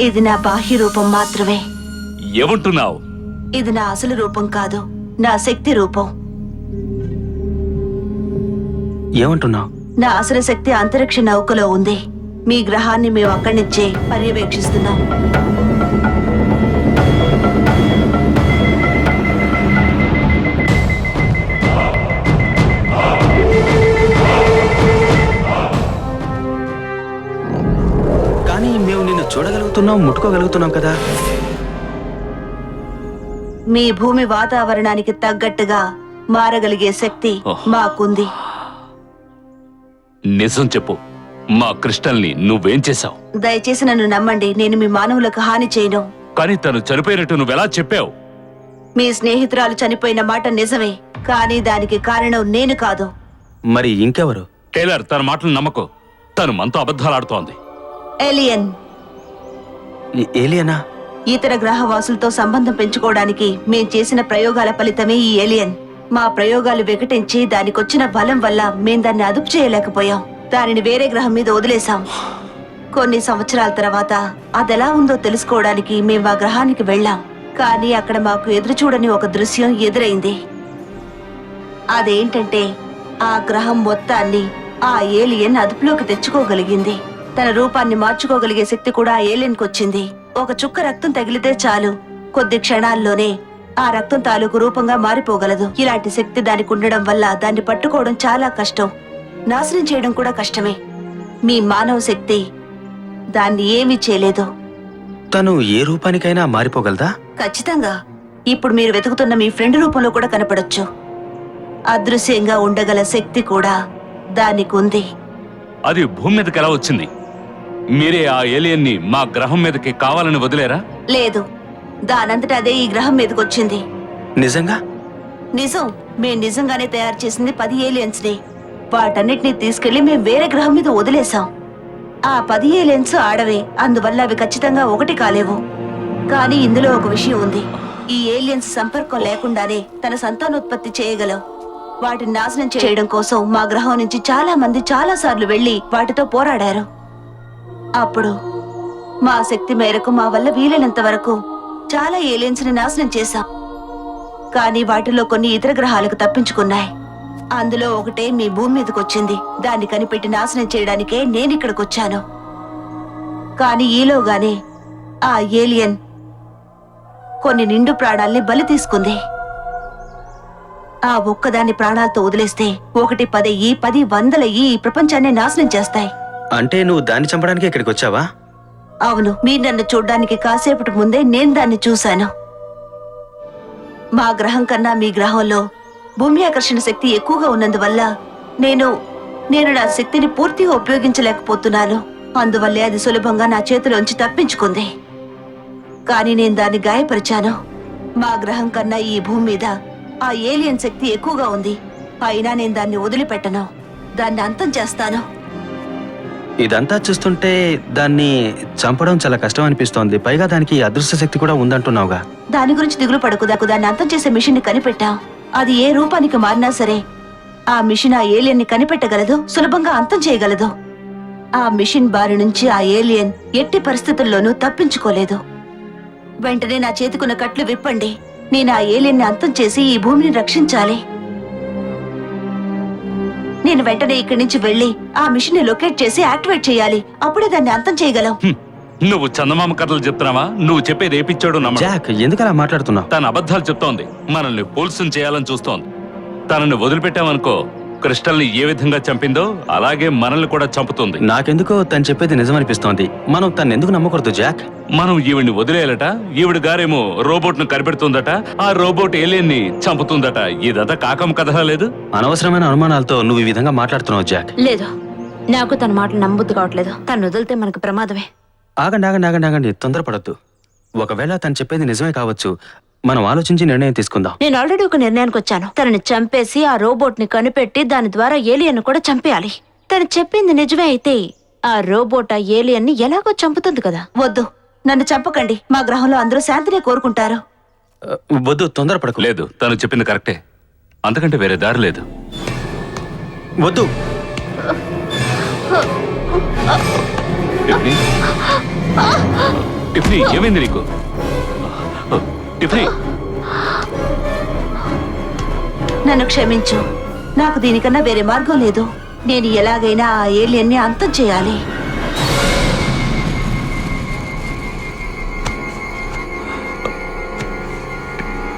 ఇది నా బాహ్య రూపం మాత్రమే. ఏమంటున్నావు? ఇది నా అసలు రూపం కాదు, నా శక్తి రూపం. ఏమంటున్నావు? నా అసలు శక్తి అంతరిక్ష నౌకలో ఉంది. మీ గ్రహాన్ని మేము అక్కడి నుంచే పర్యవేక్షిస్తున్నాం. కానీ మేము నిన్ను చూడగలుగుతున్నాం, ముట్టుకోగలుగుతున్నాం కదా. మీ భూమి వాతావరణానికి తగ్గట్టుగా మారగలిగే శక్తి మాకుంది. నిజం చెప్పు, మా క్రిస్టల్ని నువ్వేం చేశావు? దయచేసి నన్ను నమ్మండి, నేను మీ మానవులకు హాని చేయను. కానీ తను చనిపోయినట్టు నువ్వెలా చెప్పావు? మీ స్నేహితురాలు చనిపోయిన మాట నిజమే, కానీ దానికి కారణం నేను కాదు. మరి ఇంకెవరు? టైలర్, తన మాటలు నమ్మకు. తను మనతో అబద్ధాలాడుతోంది. ఎలియన్. ఏలియనా? ఇతర గ్రహవాసులతో సంబంధం పెంచుకోవడానికి మేం చేసిన ప్రయోగాల ఫలితమే ఈ ఏలియన్. మా ప్రయోగాలు వికటించి దానికొచ్చిన బలం వల్ల మేం దాన్ని అదుపు చేయలేకపోయాం. దానిని వేరే గ్రహం మీద వదిలేశాం. కొన్ని సంవత్సరాల తర్వాత అదెలా ఉందో తెలుసుకోవడానికి మేము ఆ గ్రహానికి వెళ్ళాం. కానీ అక్కడ మాకు ఎదురుచూడని ఒక దృశ్యం ఎదురైంది. అదేంటంటే ఆ గ్రహం మొత్తాన్ని ఆ ఏలియన్ అదుపులోకి తెచ్చుకోగలిగింది. తన రూపాన్ని మార్చుకోగలిగే శక్తి కూడా ఆ ఏలియన్కి వచ్చింది. ఒక చుక్క రక్తం తగిలితే చాలు, కొద్ది క్షణాల్లోనే ఆ రక్తం తాలూకు రూపంగా మారిపోగలదు. ఇలాంటి శక్తి దానికి ఉండడం వల్ల దాన్ని పట్టుకోవడం చాలా కష్టం, నాశనం చేయడం కూడా కష్టమే. మీ మానవ శక్తి దాన్ని ఏమీ చేయలేదు. తను ఏ రూపానికైనా మారిపోగలదా? ఖచ్చితంగా. ఇప్పుడు మీరు వెతుకుతున్న మీ ఫ్రెండ్ రూపంలో కూడా కనపడొచ్చు. అదృశ్యంగా ఉండగల శక్తి కూడా దానికి ఉంది. అది భూమి మీదకి ఎలా వచ్చింది? మీరే ఆ ఏలియన్ని మా గ్రహం మీదకి కావాలని వదిలేరా? లేదు, దానంతట అదే ఈ గ్రహం మీదకి వచ్చింది. నిజంగా? నిజం. మేం నిజంగానే తయారు చేసింది 10 ఏలియన్స్ ని. వాటన్నిటిని తీసుకెళ్లి మేం వేరే గ్రహం మీద వదిలేసాం. ఆ 10 ఏలియన్స్ ఆడవే, అందువల్ల అవి ఖచ్చితంగా ఒకటి కాలేవు. కానీ ఇందులో ఒక విషయం ఉంది. ఈ ఏలియన్స్ సంపర్కం లేకుండానే తన సంతానోత్పత్తి చేయగలవు. వాటిని నాశనం చేయడం కోసం మా గ్రహం నుంచి చాలా మంది చాలా సార్లు వెళ్లి వాటితో పోరాడారు. అప్పుడు మా శక్తి మేరకు మా వల్ల వీలైనంత వరకు చాలా ఏలియన్స్ ని నాశనం చేశాం. కానీ వాటిలో కొన్ని ఇతర గ్రహాలకు తప్పించుకున్నాయి. అందులో ఒకటే మీ భూమి మీదకి వచ్చింది. దాన్ని కనిపెట్టి నాశనం చేయడానికే నేనిక్కడికి వచ్చాను. కానీ ఈలోగానే ఆ ఏలియన్ కొన్ని నిండు ప్రాణాల్ని బలి తీసుకుంది. ఆ ఒక్కదాన్ని ప్రాణాలతో వదిలేస్తే 1 10 10 100 ఈ ప్రపంచాన్ని నాశనం చేస్తాయి. అంటే నువ్వు దాన్ని చంపడానికి ఇక్కడికి వచ్చావా? అవును, మీరు నన్ను చూడ్డానికి కాసేపటి ముందే నేను దాన్ని చూశాను. మా గ్రహం కన్నా మీ గ్రహంలో భూమి ఆకర్షణ శక్తి ఎక్కువగా ఉన్నందువల్ల నేను నా శక్తిని పూర్తిగా ఉపయోగించలేకపోతున్నాను. అందువల్లే అది సులభంగా నా చేతిలోంచి తప్పించుకుంది. కానీ నేను దాన్ని గాయపరిచాను. మా గ్రహం కన్నా ఈ భూమి మీద ఆ ఏలియన్ శక్తి ఎక్కువగా ఉంది. అయినా నేను దాన్ని వదిలిపెట్టను, దాన్ని అంతం చేస్తాను. ఇదంతా చూస్తుంటే దాన్ని చంపడం చాలా కష్టం అనిపిస్తోంది. పైగా దానికి అదృశ్య శక్తి కూడా ఉందంటున్నావుగా. దాని గురించి దిగులు పడకు. దాన్ని అంతం చేసే మిషన్ ని కనిపెట్టాం. అది ఏ రూపానికి మారినా సరే ఆ మిషన్ ఆ ఏలియన్ ని కనిపెట్టగలదు, సులభంగా అంతం చేయగలదు. ఆ మిషన్ బారి నుంచి ఆ ఏలియన్ ఎట్టి పరిస్థితుల్లోనూ తప్పించుకోలేదు. వెంటనే నా చేతికున్న కట్లు విప్పండి. నేను ఆ ఏలియన్ ని అంతం చేసి ఈ భూమిని రక్షించాలి. నేను వెంటనే ఇక్కడి నుంచి వెళ్లి ఆ మిషన్ ని లొకేట్ చేసి యాక్టివేట్ చేయాలి. అప్పుడే దాన్ని అంతం చేయగలం. నువ్వు చందమామ కథలు చెప్తున్నావా? నువ్వు చెప్పేది ఏపిచ్చాడు నమ్మ. జాక్, ఎందుకు అలా మాట్లాడుతున్నావు? తన అబద్ధాలు చెప్తోంది. మనల్ని పోల్సం చేయాలని చూస్తోంది. తనని వదిలిపెట్టామనుకో, క్రిస్టల్ని ఏ విధంగా చంపిందో అలాగే మనల్ని కూడా చంపుతుంది. నాకెందుకో తను చెప్పేది నిజమనిపిస్తోంది. మనం తను ఎందుకు నమ్మకూడదు జాక్? మనం ఈవిడ్ని వదిలేయాలట. ఈవిడ గారేమో రోబోట్ ను కనిపెడుతుందట. ఆ రోబోట్ ఏలియన్ ని చంపుతుందట. ఇదంతా కాకం కథ లేదు. అనవసరమైన అనుమానాలతో నువ్వు ఈ విధంగా మాట్లాడుతున్నావు జాక్. లేదు, నాకు తన మాటలు నమ్మబుద్ధి కావట్లేదు. తను వదిలితే మనకు ప్రమాదమే. ఆగండి ఆగండి ఆగండి ఆగండి, తొందరపడద్దు. ఒకవేళ తను చెప్పేది నిజమే కావచ్చు. మనం ఆలోచించి నిర్ణయం తీసుకుందాం. నేను ఆల్రెడీ ఒక నిర్ణయానికి వచ్చాను. తనని చంపేసి ఆ రోబోట్ ని కనిపెట్టి దాని ద్వారా ఏలియన్ కూడా చంపేయాలి. తను చెప్పింది నిజమే అయితే ఆ రోబోట్ ఆ ఏలియన్ ని ఎలాగో చంపుతుంది కదా. వద్దు, నన్ను చంపకండి. మా గ్రహంలో అందరూ శాంతినే కోరుకుంటారు. వద్దు, తొందరపడకు. లేదు, తను చెప్పింది కరెక్టే. అంతకంటే వేరే దారి లేదు. వద్దు. టిఫ్నీ, టిఫ్నీ, ఏమైంది నీకు? టిఫ్నీ, నన్ను క్షమించు. నాకు దీనికన్నా వేరే మార్గం లేదు. నేను ఎలాగైనా ఆ ఏలియన్ని అంతం చేయాలి.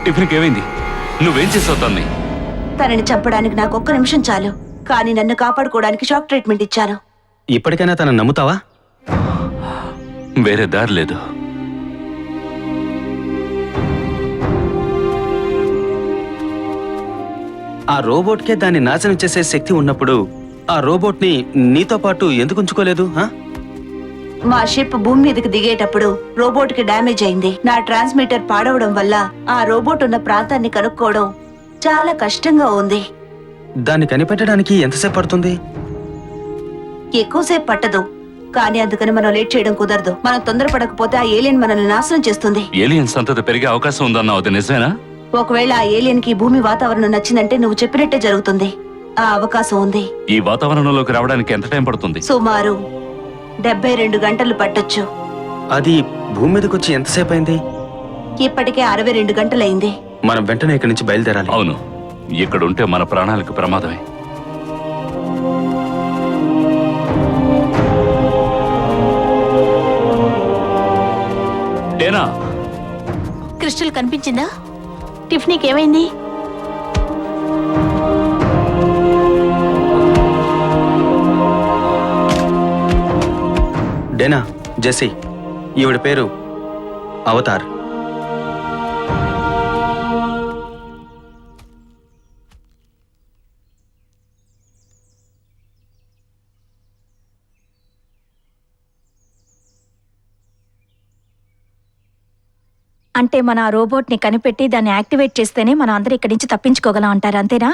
టిఫిన్కి ఏమైంది? నువ్వేం చేసావు తన్ని? తనని చంపడానికి నాకు ఒక్క నిమిషం చాలు, కానీ నన్ను కాపాడుకోవడానికి షాక్ ట్రీట్మెంట్ ఇచ్చాను. ఇప్పటికైనా తను నమ్ముతావా? వేరే దారి లేదు. ఆ రోబోట్కే దాన్ని నాశనం చేసే శక్తి ఉన్నప్పుడు ఆ రోబోట్ని నీతో పాటు ఎందుకు ఉంచుకోలేదు? మా షిప్ భూమి మీదకి దిగేటప్పుడు రోబోట్ కి డ్యామేజ్ అయింది. నా ట్రాన్స్మిటర్ పాడవడం వల్ల ఆ రోబోట్ ఉన్న ప్రాంతాన్ని కనుక్కోవడం చాలా కష్టంగా ఉంది. దాన్ని కనిపెట్టడానికి ఎంతసేపు పడుతుంది? ఎక్కువసేపు పట్టదు, కానీ అందుకని మనం లేట్ చేయడం కుదరదు. మనం తొందరపడకపోతే ఆ ఏలియన్ మనల్ని నాశనం చేస్తుంది. ఏలియన్ సంతతి పెరిగే అవకాశం ఉందన్నావు, అది నిజమేనా? ఒకవేళ ఆ ఏలియన్ కి భూమి వాతావరణం నచ్చిందంటే నువ్వు చెప్పినట్టే జరుగుతుంది. ఆ అవకాశం ఉంది. ఈ వాతావరణంలోకి రావడానికి ఎంత టైం పడుతుంది? సుమారు 72 గంటలు పట్టొచ్చు. అది భూమి మీదకి వచ్చి ఎంతసేపు అయింది? ఇప్పటికే 62 గంటలైంది. మనం వెంటనే ఇక్కడి నుంచి బయలుదేరాలి. అవును, ఇక్కడ ఉంటే మన ప్రాణాలకు ప్రమాదమే. డేనా, క్రిస్టల్ కనిపించిందా? టిఫ్నీకి ఏమైంది? డేనా, జెస్సీ, ఈవిడ పేరు అవతార్. అంటే మన ఆ రోబోట్ ని కనిపెట్టి దాన్ని యాక్టివేట్ చేస్తేనే మనం అందరం ఇక్కడి నుంచి తప్పించుకోగలం అంటారు, అంతేనా?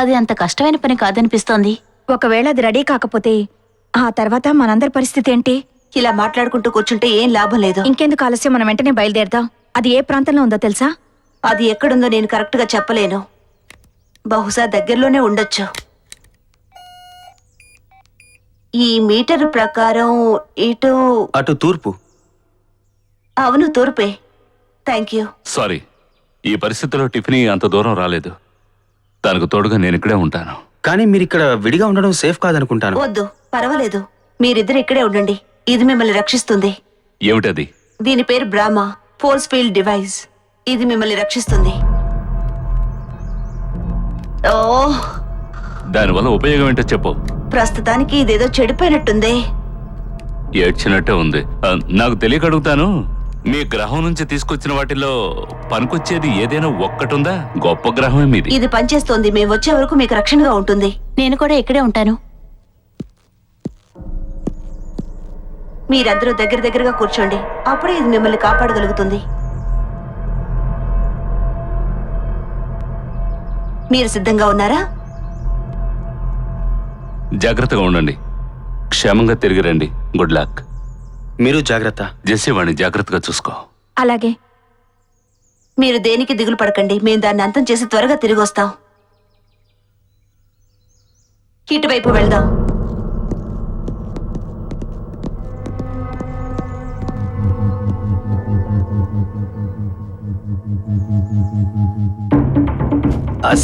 అది అంత కష్టమైన పని కాదనిపిస్తోంది. ఒకవేళ అది రెడీ కాకపోతే ఆ తర్వాత మనందరి పరిస్థితి ఏంటి? ఇలా మాట్లాడుకుంటూ కూర్చుంటే ఏం లాభం లేదు. ఇంకెందుకు ఆలస్యం, మనం వెంటనే బయలుదేరదాం. అది ఏ ప్రాంతంలో ఉందో తెలుసా? అది ఎక్కడుందో నేను కరెక్ట్ గా చెప్పలేను. బహుశా దగ్గరలోనే ఉండొచ్చు. ఈ మీటర్ ప్రకారం ఇటు. అటు తూర్పు. అవును, తూర్పే. Thank you. సారీ, ఈ పరిస్థితిలో టిఫినీ అంత దూరం రాలేదు. తనకు తోడుగా నేను ఇక్కడే ఉంటాను. కానీ మీరు ఇక్కడ విడిగా ఉండడం సేఫ్ కాదనుకుంటాను. వద్దు, పర్వాలేదు. మీరిద్దరు ఇక్కడే ఉండండి. ఇది మిమ్మల్ని రక్షిస్తుంది. ఏమిటది? దీని పేరు బ్రాహ్మా ఫోర్స్ ఫీల్డ్ డివైస్. ఇది మిమ్మల్ని రక్షిస్తుంది. ఓ, దానివల్ల ఉపయోగం ఏంటో చెప్పు. ప్రస్తుతానికి ఇదేదో చెడిపోయినట్టుంది. ఏడ్చినట్టే ఉంది. నాకు తెలియక అడుగుతాను, మీ గ్రహం నుంచి తీసుకొచ్చిన వాటిలో పనికొచ్చేది ఏదైనా ఒక్కటుందా? గొప్ప గ్రహమే మీది. ఇది పనిచేస్తోంది. మేము వచ్చే వరకు మీకు రక్షణగా ఉంటుంది. నేను కూడా ఇక్కడే ఉంటాను. మీరందరూ దగ్గర దగ్గరగా కూర్చోండి. అప్పుడే ఇది మిమ్మల్ని కాపాడగలుగుతుంది. మీరు సిద్ధంగా ఉన్నారా? జాగ్రత్తగా ఉండండి. క్షేమంగా తిరిగి రండి. Good luck. మీరు జాగ్రత్త. జెస్సీ, వాడిని జాగ్రత్తగా చూసుకో. అలాగే. మీరు దేనికి దిగులు పడకండి. మేము దాన్ని అంతం చేసి త్వరగా తిరిగి వస్తాం. ఇటువైపు వెళ్దాం.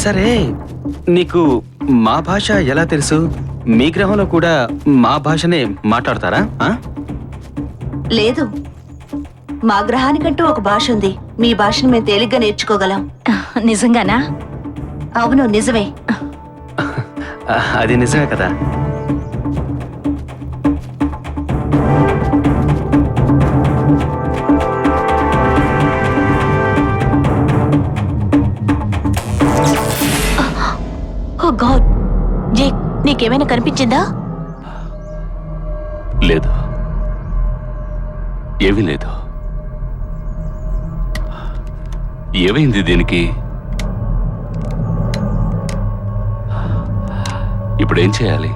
సరే, నీకు మా భాష ఎలా తెలుసు? మీ గ్రహంలో కూడా మా భాషనే మాట్లాడతారా? లేదు, మా గ్రహానికంటూ ఒక భాష ఉంది. మీ భాషను మేము తేలిగ్గా నేర్చుకోగలం. నిజంగానా? అవును, నిజమే. అది నిజమే కదా. ఓ గాడ్, జేక్, నీకేమైనా కనిపించిందా? లేదు, ఏమీ లేదు. ఏమైంది దీనికి? ఇప్పుడేం చేయాలి?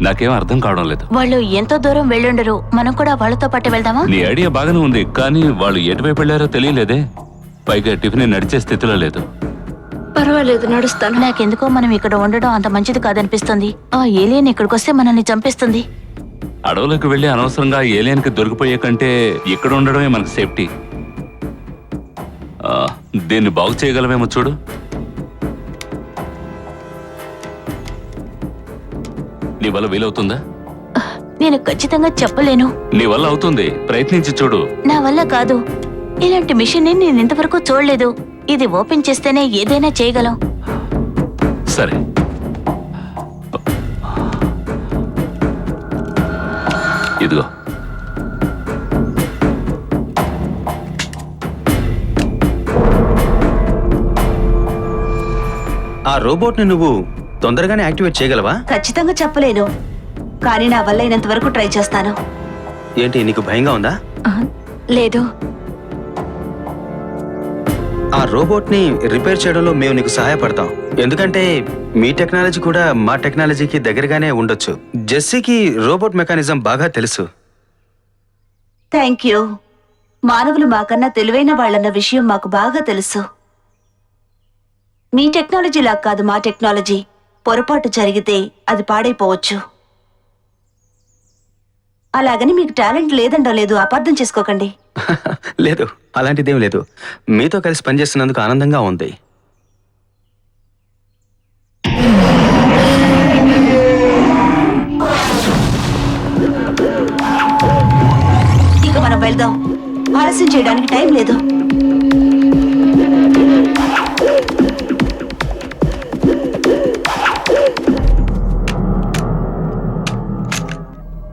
నాకేం అర్థం కావడం లేదు. వాళ్ళు ఎంతో దూరం వెళ్ళుండరు, మనం కూడా వాళ్ళతో పాటు వెళ్దామా? నీ ఐడియా బాగానే ఉంది, కానీ వాళ్ళు ఎటువైపు వెళ్ళారో తెలియలేదే. పైగా టిఫిన్ నడిచే స్థితిలో లేదు. పర్వాలేదు, నడుస్తాను. నాకెందుకో మనం ఇక్కడ ఉండడం అంత మంచిది కాదనిపిస్తుంది. ఆ ఏలియన్ ఇక్కడికి వస్తే మనల్ని చంపేస్తుంది. అడవులకు వెళ్లి అనవసరంగా ఏలియన్కి దొరికిపోయే కంటే ఇక్కడ ఉండడమే మనకు సేఫ్టీ. దీన్ని బాగు చేయగలమేమో చూడు. నీ వల్ల వీలవుతుందా? నేను ఖచ్చితంగా చెప్పలేను. నీ వల్ల అవుతుంది, ప్రయత్నించి చూడు. నా వల్ల కాదు. ఇలాంటి మిషన్ ని నేను ఇంతవరకు చూడలేదు. ఇది ఓపెన్ చేస్తేనే ఏదైనా చేయగలం. సరే, ఇదిగో. ఆ రోబోట్ ని నువ్వు తొందరగానే యాక్టివేట్ చేయగలవా? ఖచ్చితంగా చెప్పలేను, కానీ నా వల్ల అయినంత వరకు ట్రై చేస్తాను. ఏంటి, నీకు భయంగా ఉందా? లేదు. ఆ రోబోట్ ని రిపేర్ చేయడంలో మేము నీకు సహాయపడతాం. ఎందుకంటే మీ టెక్నాలజీ కూడా మా టెక్నాలజీకి దగ్గరగానే ఉండొచ్చు. జెస్సీకి రోబోట్ మెకానిజం బాగా తెలుసు. Thank you. మానవులు మాకన్నా తెలివైన వాళ్ళన్న విషయం మాకు బాగా తెలుసు. మీ టెక్నాలజీ లాగా కాదు మా టెక్నాలజీ. పొరపాటు జరిగితే అది పాడైపోవచ్చు. అలాగని మీకు టాలెంట్ లేదండో లేదు, అపార్థం చేసుకోకండి. లేదు, అలాంటిదేం లేదు. మీతో కలిసి పనిచేస్తున్నందుకు ఆనందంగా ఉంది. ఇక మనం వెళ్దాం. ఆలస్యం చేయడానికి టైం లేదు.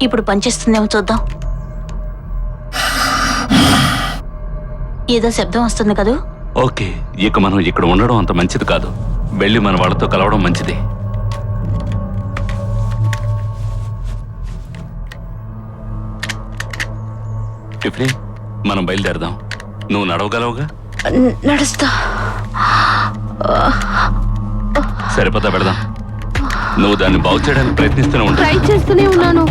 ఇప్పుడు పనిచేస్తుందేమో చూద్దాం. ఏదో శబ్దం వస్తుంది కదూ. ఓకే, ఇక మనం ఇక్కడ ఉండడం అంత మంచిది కాదు. వెళ్ళి మన వాళ్ళతో కలవడం మంచిది. టిఫిన్, మనం బయలుదేరదాం. నువ్వు నడవగలవుగా? నడుస్తా. సరిపోతా, పెడదాం. నువ్వు దాన్ని బాగు చేయడానికి ప్రయత్నిస్తూనే ఉంటావు. ట్రై చేస్తూనే ఉన్నాను.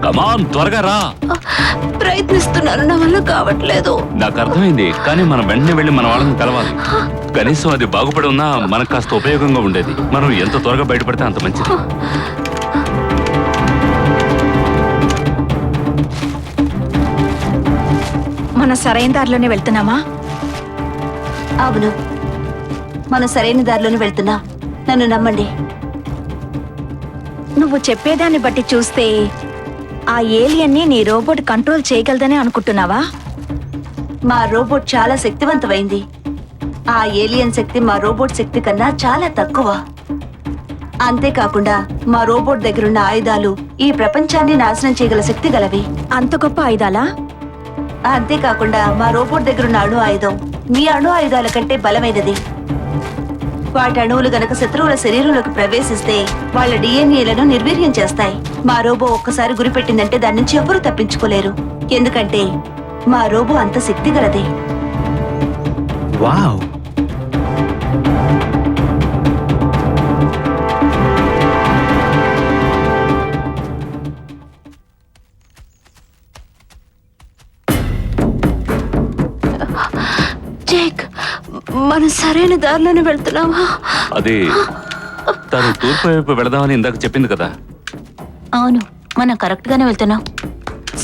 కమాన్, త్వరగా రా. ప్రయత్నిస్తున్నాను, నా వల్ల కావట్లేదు. నాకు అర్థమైంది, కానీ మనం వెంటనే వెళ్ళి మన వాళ్ళని కలవాలి. కనీసం అది బాగుపడి ఉన్నా మనకు కాస్త ఉపయోగంగా ఉండేది. మనం ఎంత త్వరగా బయటపడితే అంత మంచిది. మన సరైన దారిలోనే వెళ్తున్నామా? అవును, మనం సరైన దారిలోనే వెళ్తున్నాం. నన్ను నమ్మండి. నువ్వు చెప్పేదాన్ని బట్టి చూస్తే ఆ ఏలియన్ని నీ రోబోట్ కంట్రోల్ చేయగలదని అనుకుంటున్నావా? మా రోబోట్ చాలా శక్తివంతమైంది. ఆ ఏలియన్ శక్తి మా రోబోట్ శక్తి కన్నా చాలా తక్కువ. అంతేకాకుండా మా రోబోట్ దగ్గరున్న ఆయుధాలు ఈ ప్రపంచాన్ని నాశనం చేయగల శక్తి గలవి. అంత గొప్ప ఆయుధాలా? అంతేకాకుండా మా రోబోట్ దగ్గరున్న అణు ఆయుధం మీ అణు ఆయుధాల కంటే బలమైనది. వాటి అణువులు గనక శత్రువుల శరీరంలోకి ప్రవేశిస్తే వాళ్ళ డిఎన్ఏలను నిర్వీర్యం చేస్తాయి. మా రోబో ఒక్కసారి గురిపెట్టిందంటే దాని నుంచి ఎవరూ తప్పించుకోలేరు. ఎందుకంటే మా రోబో అంత శక్తి గలది. వావ్, జేక్, మనం సరైన దారిలోనే వెళ్తున్నావా? అది తను తూర్పు వైపు వెళదామని ఇందాక చెప్పింది కదా. అవును, మనం కరెక్ట్ గానే వెళ్తున్నాం.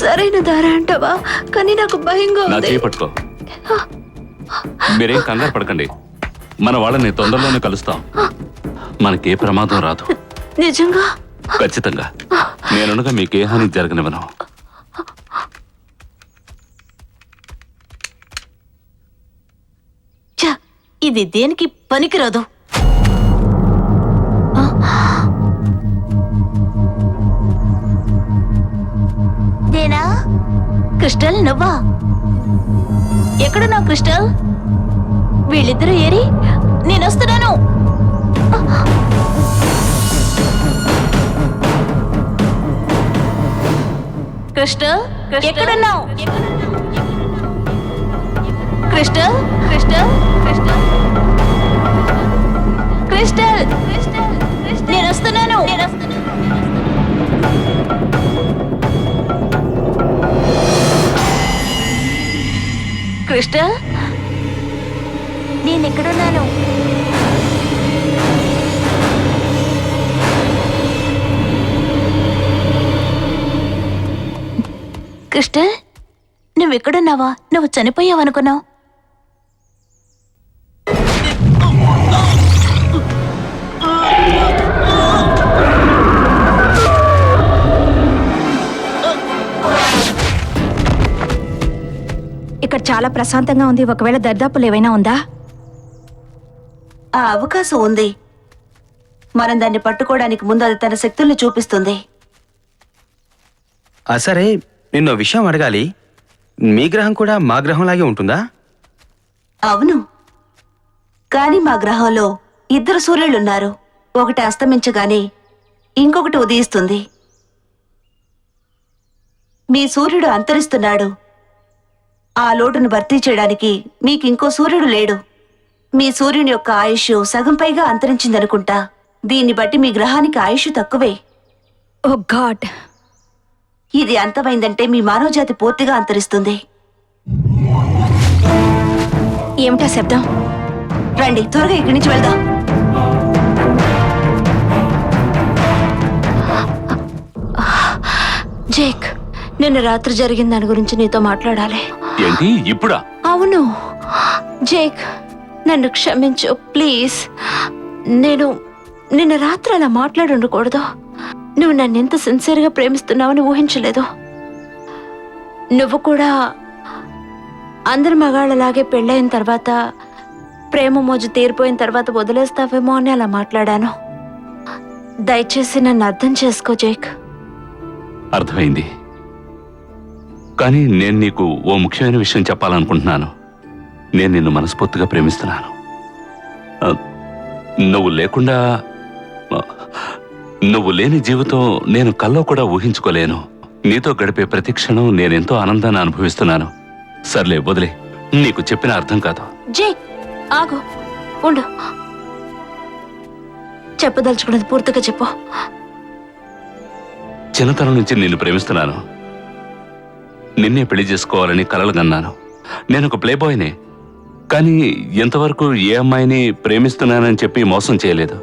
సరైన దారి అంటావా? కానీ నాకు భయంగా నా ఉంది. చేయి పట్టుకో. మీరేం కంగారు పడకండి, మన వాళ్ళని తొందరలోనే కలుస్తాం. మనకే ప్రమాదం రాదు. నిజంగా? ఖచ్చితంగా. నేనుండగా మీకే హాని జరగనివ్వను. ఛ, ఇది దేనికి పనికిరాదు. నేనేనా? క్రిస్టల్ నువ్వా? ఎక్కడున్నావు క్రిస్టల్? వీళ్ళిద్దరూ ఏరి? నేనొస్తున్నాను. క్రిస్టల్ ఎక్కడున్నావు? క్రిస్టల్ క్రిస్టల్ క్రిస్టల్ క్రిస్టల్ నేను వస్తున్నాను. క్రిస్టల్ నేను ఎక్కడున్నాను? క్రిస్టల్ నువ్వు ఎక్కడున్నావా? నువ్వు చనిపోయావనుకున్నావు. ఇక్కడ చాలా ప్రశాంతంగా ఉంది. ఒకవేళ దర్దాపులు ఏవైనా ఉందా? ఆ అవకాశం ఉంది. మనం దాన్ని పట్టుకోవడానికి ముందు అది తన శక్తుల్ని చూపిస్తుంది. సరే, నిన్న విషయం అడగాలి. మీ గ్రహం కూడా మా గ్రహంలాగే ఉంటుందా? అవును, కానీ మా గ్రహంలో 2 సూర్యులున్నారు. ఒకటి అస్తమించగానే ఇంకొకటి ఉదయిస్తుంది. మీ సూర్యుడు అంతరిస్తున్నాడు. ఆ లోటును భర్తీ చేయడానికి మీకింకో సూర్యుడు లేడు. మీ సూర్యుని యొక్క ఆయుష్ సగం పైగా అంతరించిందనుకుంటా. దీన్ని బట్టి మీ గ్రహానికి ఆయుష్ తక్కువే. ఓ గాడ్, ఇది అంతమైందంటే మీ మానవజాతి పూర్తిగా అంతరిస్తుంది. ఏమిటా శబ్దం? రండి, త్వరగా ఇక్కడి నుంచి వెళ్దాం. జేక్, నిన్న రాత్రి జరిగిన దాని గురించి నీతో మాట్లాడాలి. ఏంటి ఇప్పుడా? అవును జేక్, నన్ను క్షమించు ప్లీజ్. నేను నిన్న రాత్రి అలా మాట్లాడి ఉండకూడదు. నువ్వు నన్ను ఎంత సిన్సియర్గా ప్రేమిస్తున్నావని ఊహించలేదు. నువ్వు కూడా అందరి మగాళ్ళలాగే పెళ్ళైన తర్వాత, ప్రేమ మోజు తీరిపోయిన తర్వాత వదిలేస్తావేమో అని అలా మాట్లాడాను. దయచేసి నన్ను అర్థం చేసుకో జేక్. అర్థమైంది. కానీ నేను నీకు ఓ ముఖ్యమైన విషయం చెప్పాలనుకుంటున్నాను. నేను నిన్ను మనస్ఫూర్తిగా ప్రేమిస్తున్నాను. నువ్వు లేకుండా, నువ్వు లేని జీవితం నేను కల్లో కూడా ఊహించుకోలేను. నీతో గడిపే ప్రతి క్షణం నేనెంతో ఆనందాన్ని అనుభవిస్తున్నాను. సర్లే వదిలే, నీకు చెప్పిన అర్థం కాదు. జేక్ ఆగు, ఉండు. చెప్పదలుచుకున్నది పూర్తిగా చెప్పు. చిన్నతనం నుంచి నిన్ను ప్రేమిస్తున్నాను. నిన్నే పెళ్లి చేసుకోవాలని కలలు కన్నాను. నేను ఒక ప్లేబాయ్నే, కానీ ఎంతవరకు ఏ అమ్మాయిని ప్రేమిస్తున్నానని చెప్పి మోసం చేయలేదు.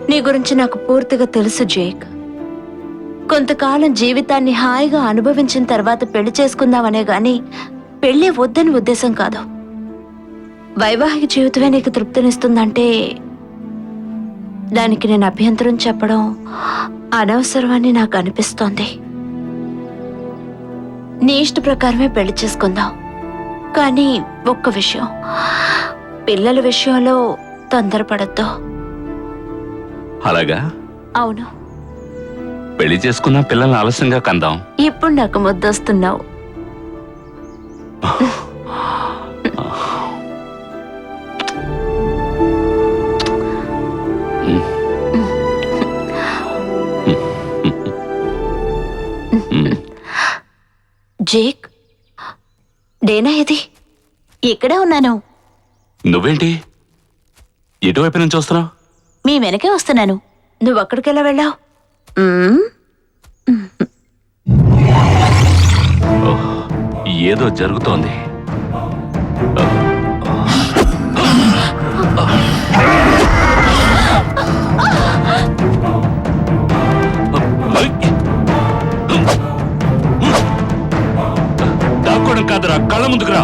నీ గురించి నాకు పూర్తిగా తెలుసు జేక్. కొంతకాలం జీవితాన్ని హాయిగా అనుభవించిన తర్వాత పెళ్లి చేసుకుందామనే గాని పెళ్లి వద్దని ఉద్దేశం కాదు. వైవాహిక జీవితమే నీకు తృప్తినిస్తుందంటే దానికి నేను అభ్యంతరం చెప్పడం అనవసరమని నాకు అనిపిస్తోంది. నీ ఇష్ట ప్రకారమే పెళ్లి చేసుకుందాం. కానీ ఒక్క విషయం, పిల్లల విషయంలో తొందరపడద్దు. అలాగా? అవును. పెళ్లి చేసుకున్న పిల్లల్ని ఆలస్యంగా కందాం. ఇప్పుడు నాకు ముద్దొస్తున్నావు. జేక్, డేనా ఇది? ఇక్కడే ఉన్నాను. నువ్వేంటి ఎటువైపు నుంచి వస్తున్నావు? మీ వెనకే వస్తున్నాను. నువ్వు అక్కడికెలా వెళ్ళావు? ఏదో జరుగుతోంది. దాక్కోవడం కాదురా, కళ్ళ ముందుకు రా.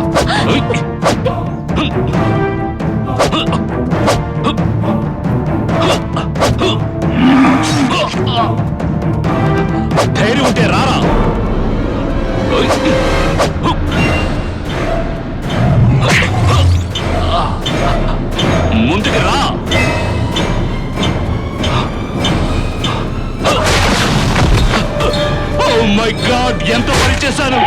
ధైర్యం ఉంటే రారా. ముందుకు రా. మై గాడ్, ఎంత పని చేశాను.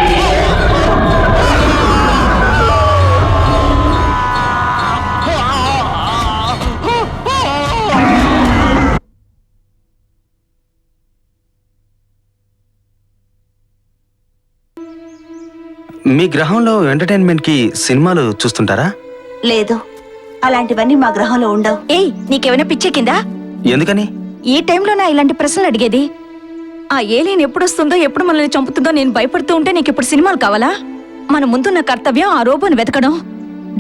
మీ గ్రహంలో ఎంటర్టైన్మెంట్ కి సినిమాలు చూస్తుంటారా? లేదు, అలాంటివన్నీ మా గ్రహంలో ఉండవు. ఏయ్, నీకేమైనా పిచ్చెక్కిందా? ఎందుకని? ఈ టైంలోనా ఇలాంటి ప్రశ్నలు అడిగేది? ఆ ఏలియన్ ఎప్పుడు వస్తుందో, ఎప్పుడు మనల్ని చంపుతుందో నేను భయపడుతూ ఉంటే నీకు ఇప్పుడు సినిమాలు కావాలా? మన ముందున్న కర్తవ్యం ఆ రోబోని వెతకడం.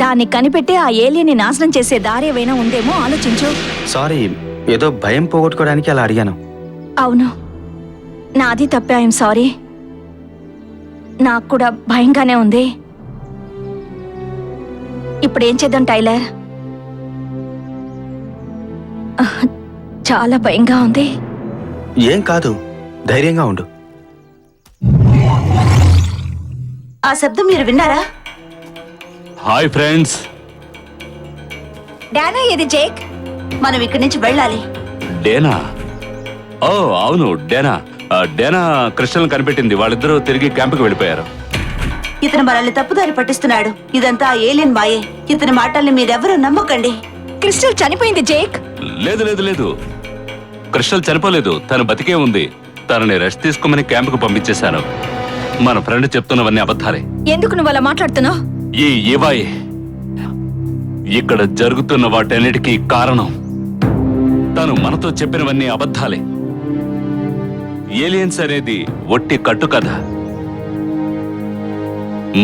దాన్ని కనిపెట్టి ఆ ఏలియన్ని నాశనం చేసే దారి ఏమైనా ఉందేమో ఆలోచించు. సారీ, ఏదో భయం పోగొట్టుకోవడానికి అలా అడిగాను. అవును, నాది తప్పే. I'm sorry. నాకు కూడా భయంగానే ఉంది. ఇప్పుడు ఏం చేద్దాం టైలర్? చాలా భయంగా ఉంది. ఏం కాదు, ధైర్యంగా ఉండు. ఆ శబ్దం మీరు విన్నారా? Hi friends. డానా, ఏది జేక్? మనం ఇక్కడి నుంచి వెళ్ళాలి. డేనా? ఓ అవును, డేనా. డేనా క్రిస్టల్ కనిపెట్టింది. వాళ్ళిద్దరూ తిరిగి క్యాంపుకి వెళ్ళిపోయారు. ఇతను మనల్ని తప్పుదారి పట్టిస్తున్నాడు. ఇదంతా ఆ ఏలియన్ మాయే. ఇతని మాటల్ని మీరెవరూ నమ్మకండి. క్రిస్టల్ చనిపోయింది జేక్. లేదు లేదు లేదు, క్రిస్టల్ చనిపోలేదు. తను బతికే ఉంది. తనని రెస్ట్ తీసుకోమని క్యాంపుకు పంపించేశాను. మన ఫ్రెండ్ చెప్తున్నవన్నీ అబద్ధాలే. ఎందుకు నువ్వు అలా మాట్లాడుతున్నావు? ఈ ఏవాయే ఇక్కడ జరుగుతున్న వాటన్నిటికీ కారణం. తను మనతో చెప్పినవన్నీ అబద్ధాలే. ఏలియన్స్ అనేది ఒట్టి కట్టు కథ.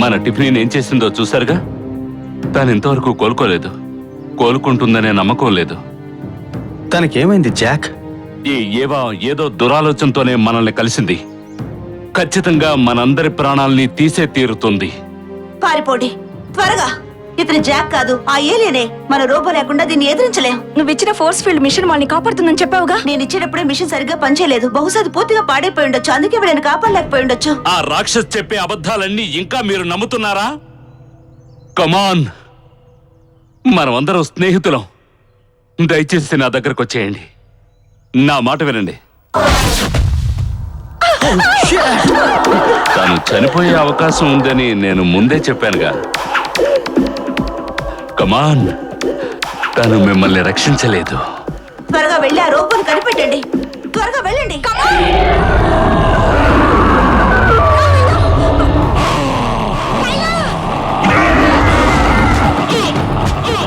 మన టిఫిన్ ఏం చేసిందో చూసారుగా. తను ఇంతవరకు కోలుకోలేదు. కోలుకుంటుందనే నమ్మకం లేదు. తనకేమైంది జాక్? ఈ ఏవా ఏదో దురాలోచనతోనే మనల్ని కలిసింది. ఖచ్చితంగా మనందరి ప్రాణాల్ని తీసే తీరుతుంది. పారిపోండి త్వరగా. ఇతని జాక్ కాదు, ఆ ఏలియనే. మన రోబో లేకుండా దీన్ని ఎదిరించలేం. నువ్వు ఇచ్చిన ఫోర్స్ ఫీల్డ్ మిషన్ వాళ్ళని కాపాడుతుందని చెప్పావుగా. నేను ఇచ్చేటప్పుడే మిషన్ సరిగ్గా పనిచేయలేదు. బహుశా అది పూర్తిగా పాడైపోయి ఉండొచ్చు. అందుకే వీళ్ళని కాపాడలేకపోయి ఉండొచ్చు. ఆ రాక్షస్ చెప్పే అబద్ధాలన్నీ ఇంకా మీరు నమ్ముతున్నారా? కమాన్, మనమందరం స్నేహితులం. దయచేసి నా దగ్గరకు వచ్చేయండి. నా మాట వినండి. తను చనిపోయే అవకాశం ఉందని నేను ముందే చెప్పానుగా. కమాన్, తను మిమ్మల్ని రక్షించలేదు. త్వరగా వెళ్ళి ఆ రోబోని కనిపెట్టండి. త్వరగా వెళ్ళండి.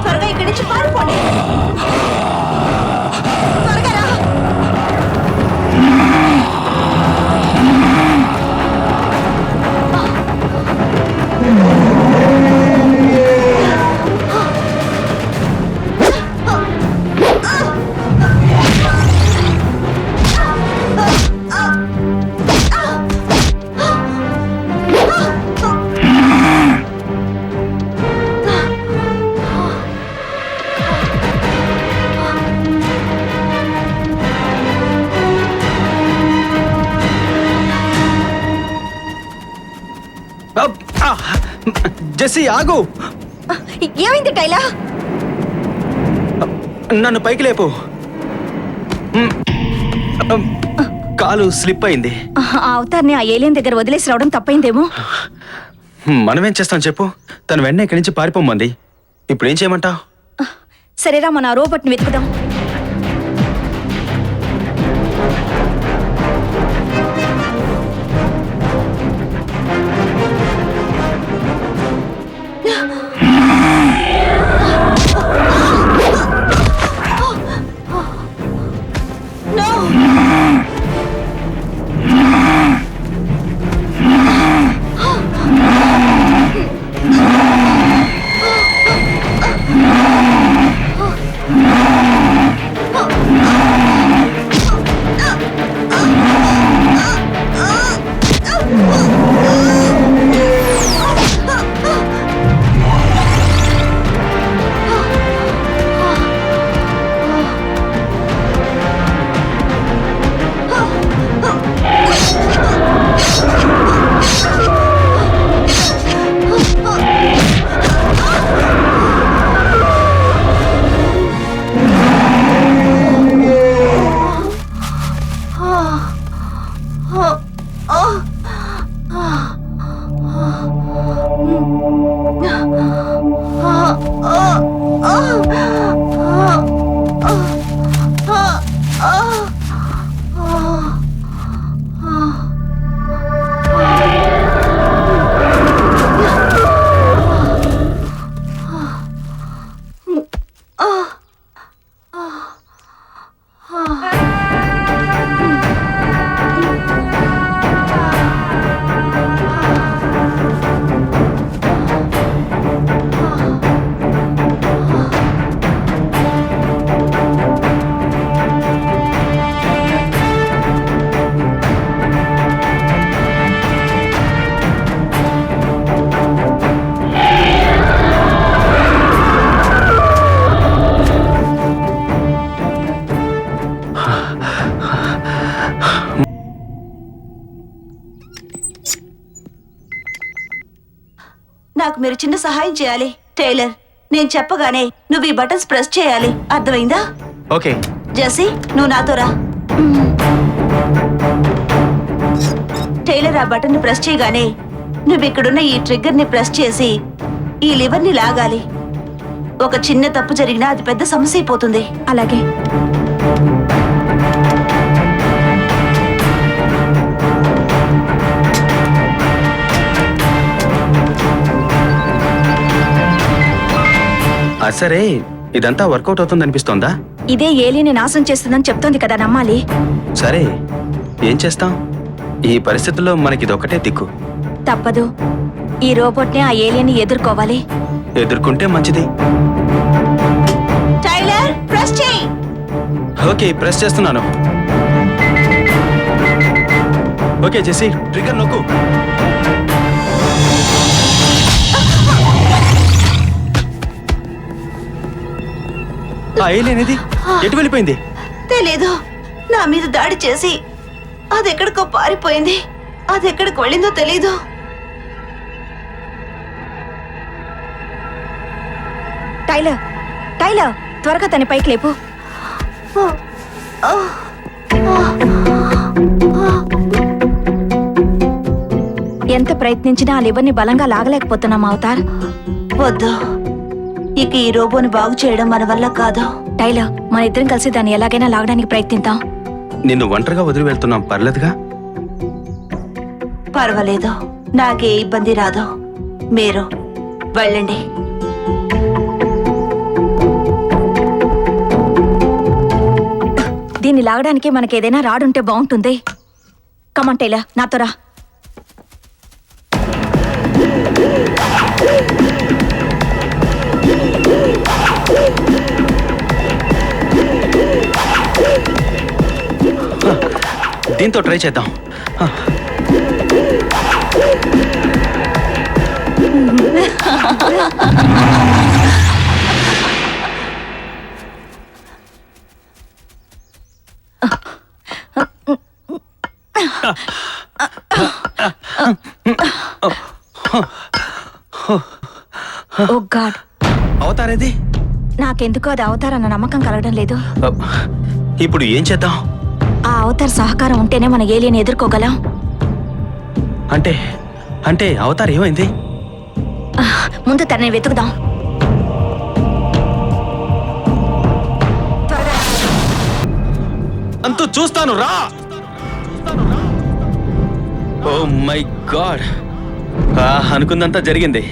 త్వరగా ఇక్కడి నుంచి పారిపోండి. త్వరగా రా. జెస్సీ ఆగు. ఏమైంది టైలా? నన్ను పైకి లేపు. కాలు స్లిప్ అయింది. ఆ అవతార్ని ఆ ఏలియన్ దగ్గర వదిలేసి రావడం తప్పైందేమో. మనమేం చేస్తాం చెప్పు? తను వెంటనే ఇక్కడి నుంచి పారిపోమంది. ఇప్పుడు ఏం చేయమంటావు? సరేరా, మన ఆ రోబోట్ని వెతుకుదాం. నాకు మీరు చిన్న సహాయం చేయాలి. టైలర్, నేను చెప్పగానే నువ్వు ఈ బటన్స్ ప్రెస్ చేయాలి. అర్థమైందా? ఓకే. జెస్సీ, నువ్వు నాతో రా. టైలర్ ఆ బటన్ ని ప్రెస్ చేయగానే నువ్వు ఇక్కడున్న ఈ ట్రిగ్గర్ ని ప్రెస్ చేసి ఈ లివర్ ని లాగాలి. ఒక చిన్న తప్పు జరిగినా అది పెద్ద సమస్య అయిపోతుంది. అలాగే. సరే, ఇదంతా వర్కౌట్ అవుతుంది అనిపిస్తోందా? ఇదే ఏలిని నాశనం చేస్తుందని చెప్తోంది కదా, నమ్మాలి. సరే, ఏం చేస్తాం? ఈ పరిస్థితుల్లో మనకిదొక్కటే దిక్కు. తప్పదు. ఈ రోబోట్ ని ఆ ఏలియన్ని ఎదుర్కోవాలి. ఎదుర్కొంటే మంచిది. టైలర్, ప్రెస్ చేయి. ఓకే, ప్రెస్ చేస్తున్నాను. ఓకే జెస్సీ, ట్రిగ్గర్ నొక్కు. ఆ ఏలియన్ ఏది? ఎటు వెళ్ళిపోయింది? తెలీదు. నా మీద దాడి చేసి అది ఎక్కడికో పారిపోయింది. అది ఎక్కడికి వెళ్ళిందో తెలీదు. టైలర్, టైలర్, త్వరగా తన పైకి లేపు. ఎంత ప్రయత్నించినా ఆ లివర్ని బలంగా లాగలేకపోతున్నాం అవతార్. వద్దు, ఇక ఈ రోబోని బాగు చేయడం మన వల్ల కాదు. టైలర్, మన ఇద్దరం కలిసి దాన్ని ఎలాగైనా లాగడానికి ప్రయత్నిద్దాం. నిన్ను ఒంటరిగా వదిలి వెళ్తున్నాం, పర్లేదుగా? పర్వాలేదు, నాకే ఇబ్బంది రాదు. మీరు వెళ్ళండి. దీన్ని లాగడానికి మనకి ఏదైనా రాడుంటే బాగుంటుంది. కమాన్ టైలర్, నాతో రా. దీంతో ట్రై చేద్దాం. ఓ గాడ్, అవతారేది? నాకెందుకో అది అవతార్ అన్న నమ్మకం కలగడం లేదు. ఇప్పుడు ఏం చేద్దాం? ఆ అవతార్ సహకారం ఉంటేనే మన ఏలియన్ ఎదుర్కోగలం. అంటే అంటే అవతార్ ఏమైంది? ముందు తనని వెతుకుదాం. అంతూ చూస్తాను, రా. ఓ మై గాడ్, అనుకుందంతా జరిగింది.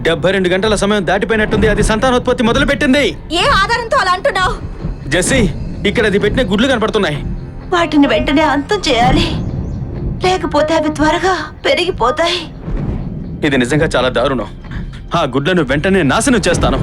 72 గంటల సమయం దాటిపోయినట్టుంది. అది సంతానోత్పత్తి మొదలు పెట్టింది. ఏ ఆధారంతో అలా అంటున్నావు? జెస్సీ, ఇక్కడ అది పెట్టిన గుడ్లు కనపడుతున్నాయి. వాటిని వెంటనే అంతం చేయాలి, లేకపోతే అవి త్వరగా పెరిగిపోతాయి. ఇది నిజంగా చాలా దారుణం. ఆ గుడ్లను వెంటనే నాశనం చేస్తాను.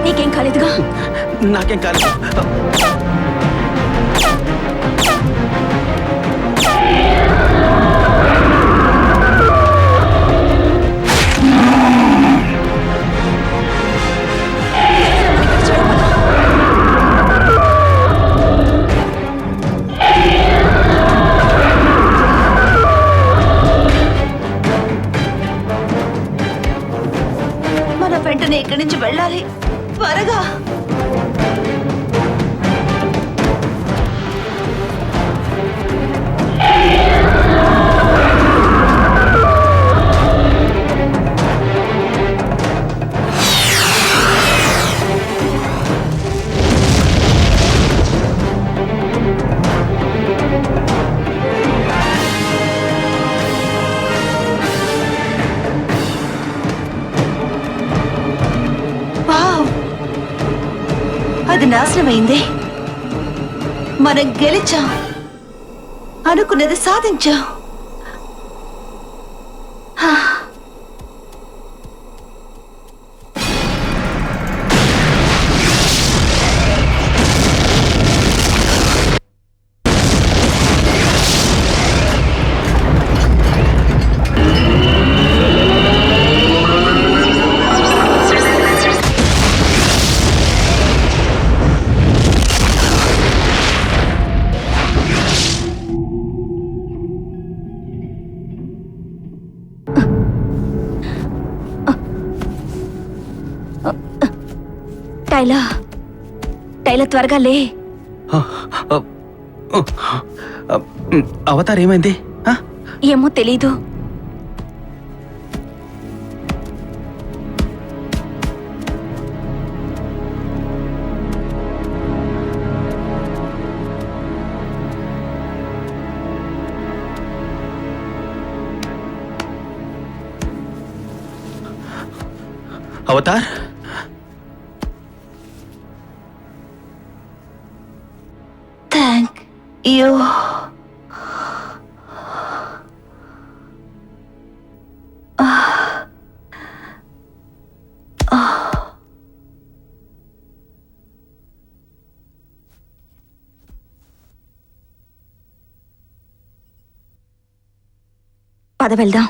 నీకేం కాలేదుగా? నాకేం కాలేదు. మన వెంటనే ఇక్కడి నుంచి వెళ్ళాలి, త్వరగా. అది నాశనమైంది. మనం గెలిచాం, అనుకున్నది సాధించాం. టైలర్, టైలర్ త్వరగా లే. అవతార్ ఏమైంది? ఏమో తెలీదు. Avatar, thank you. పద వెళ్దాం.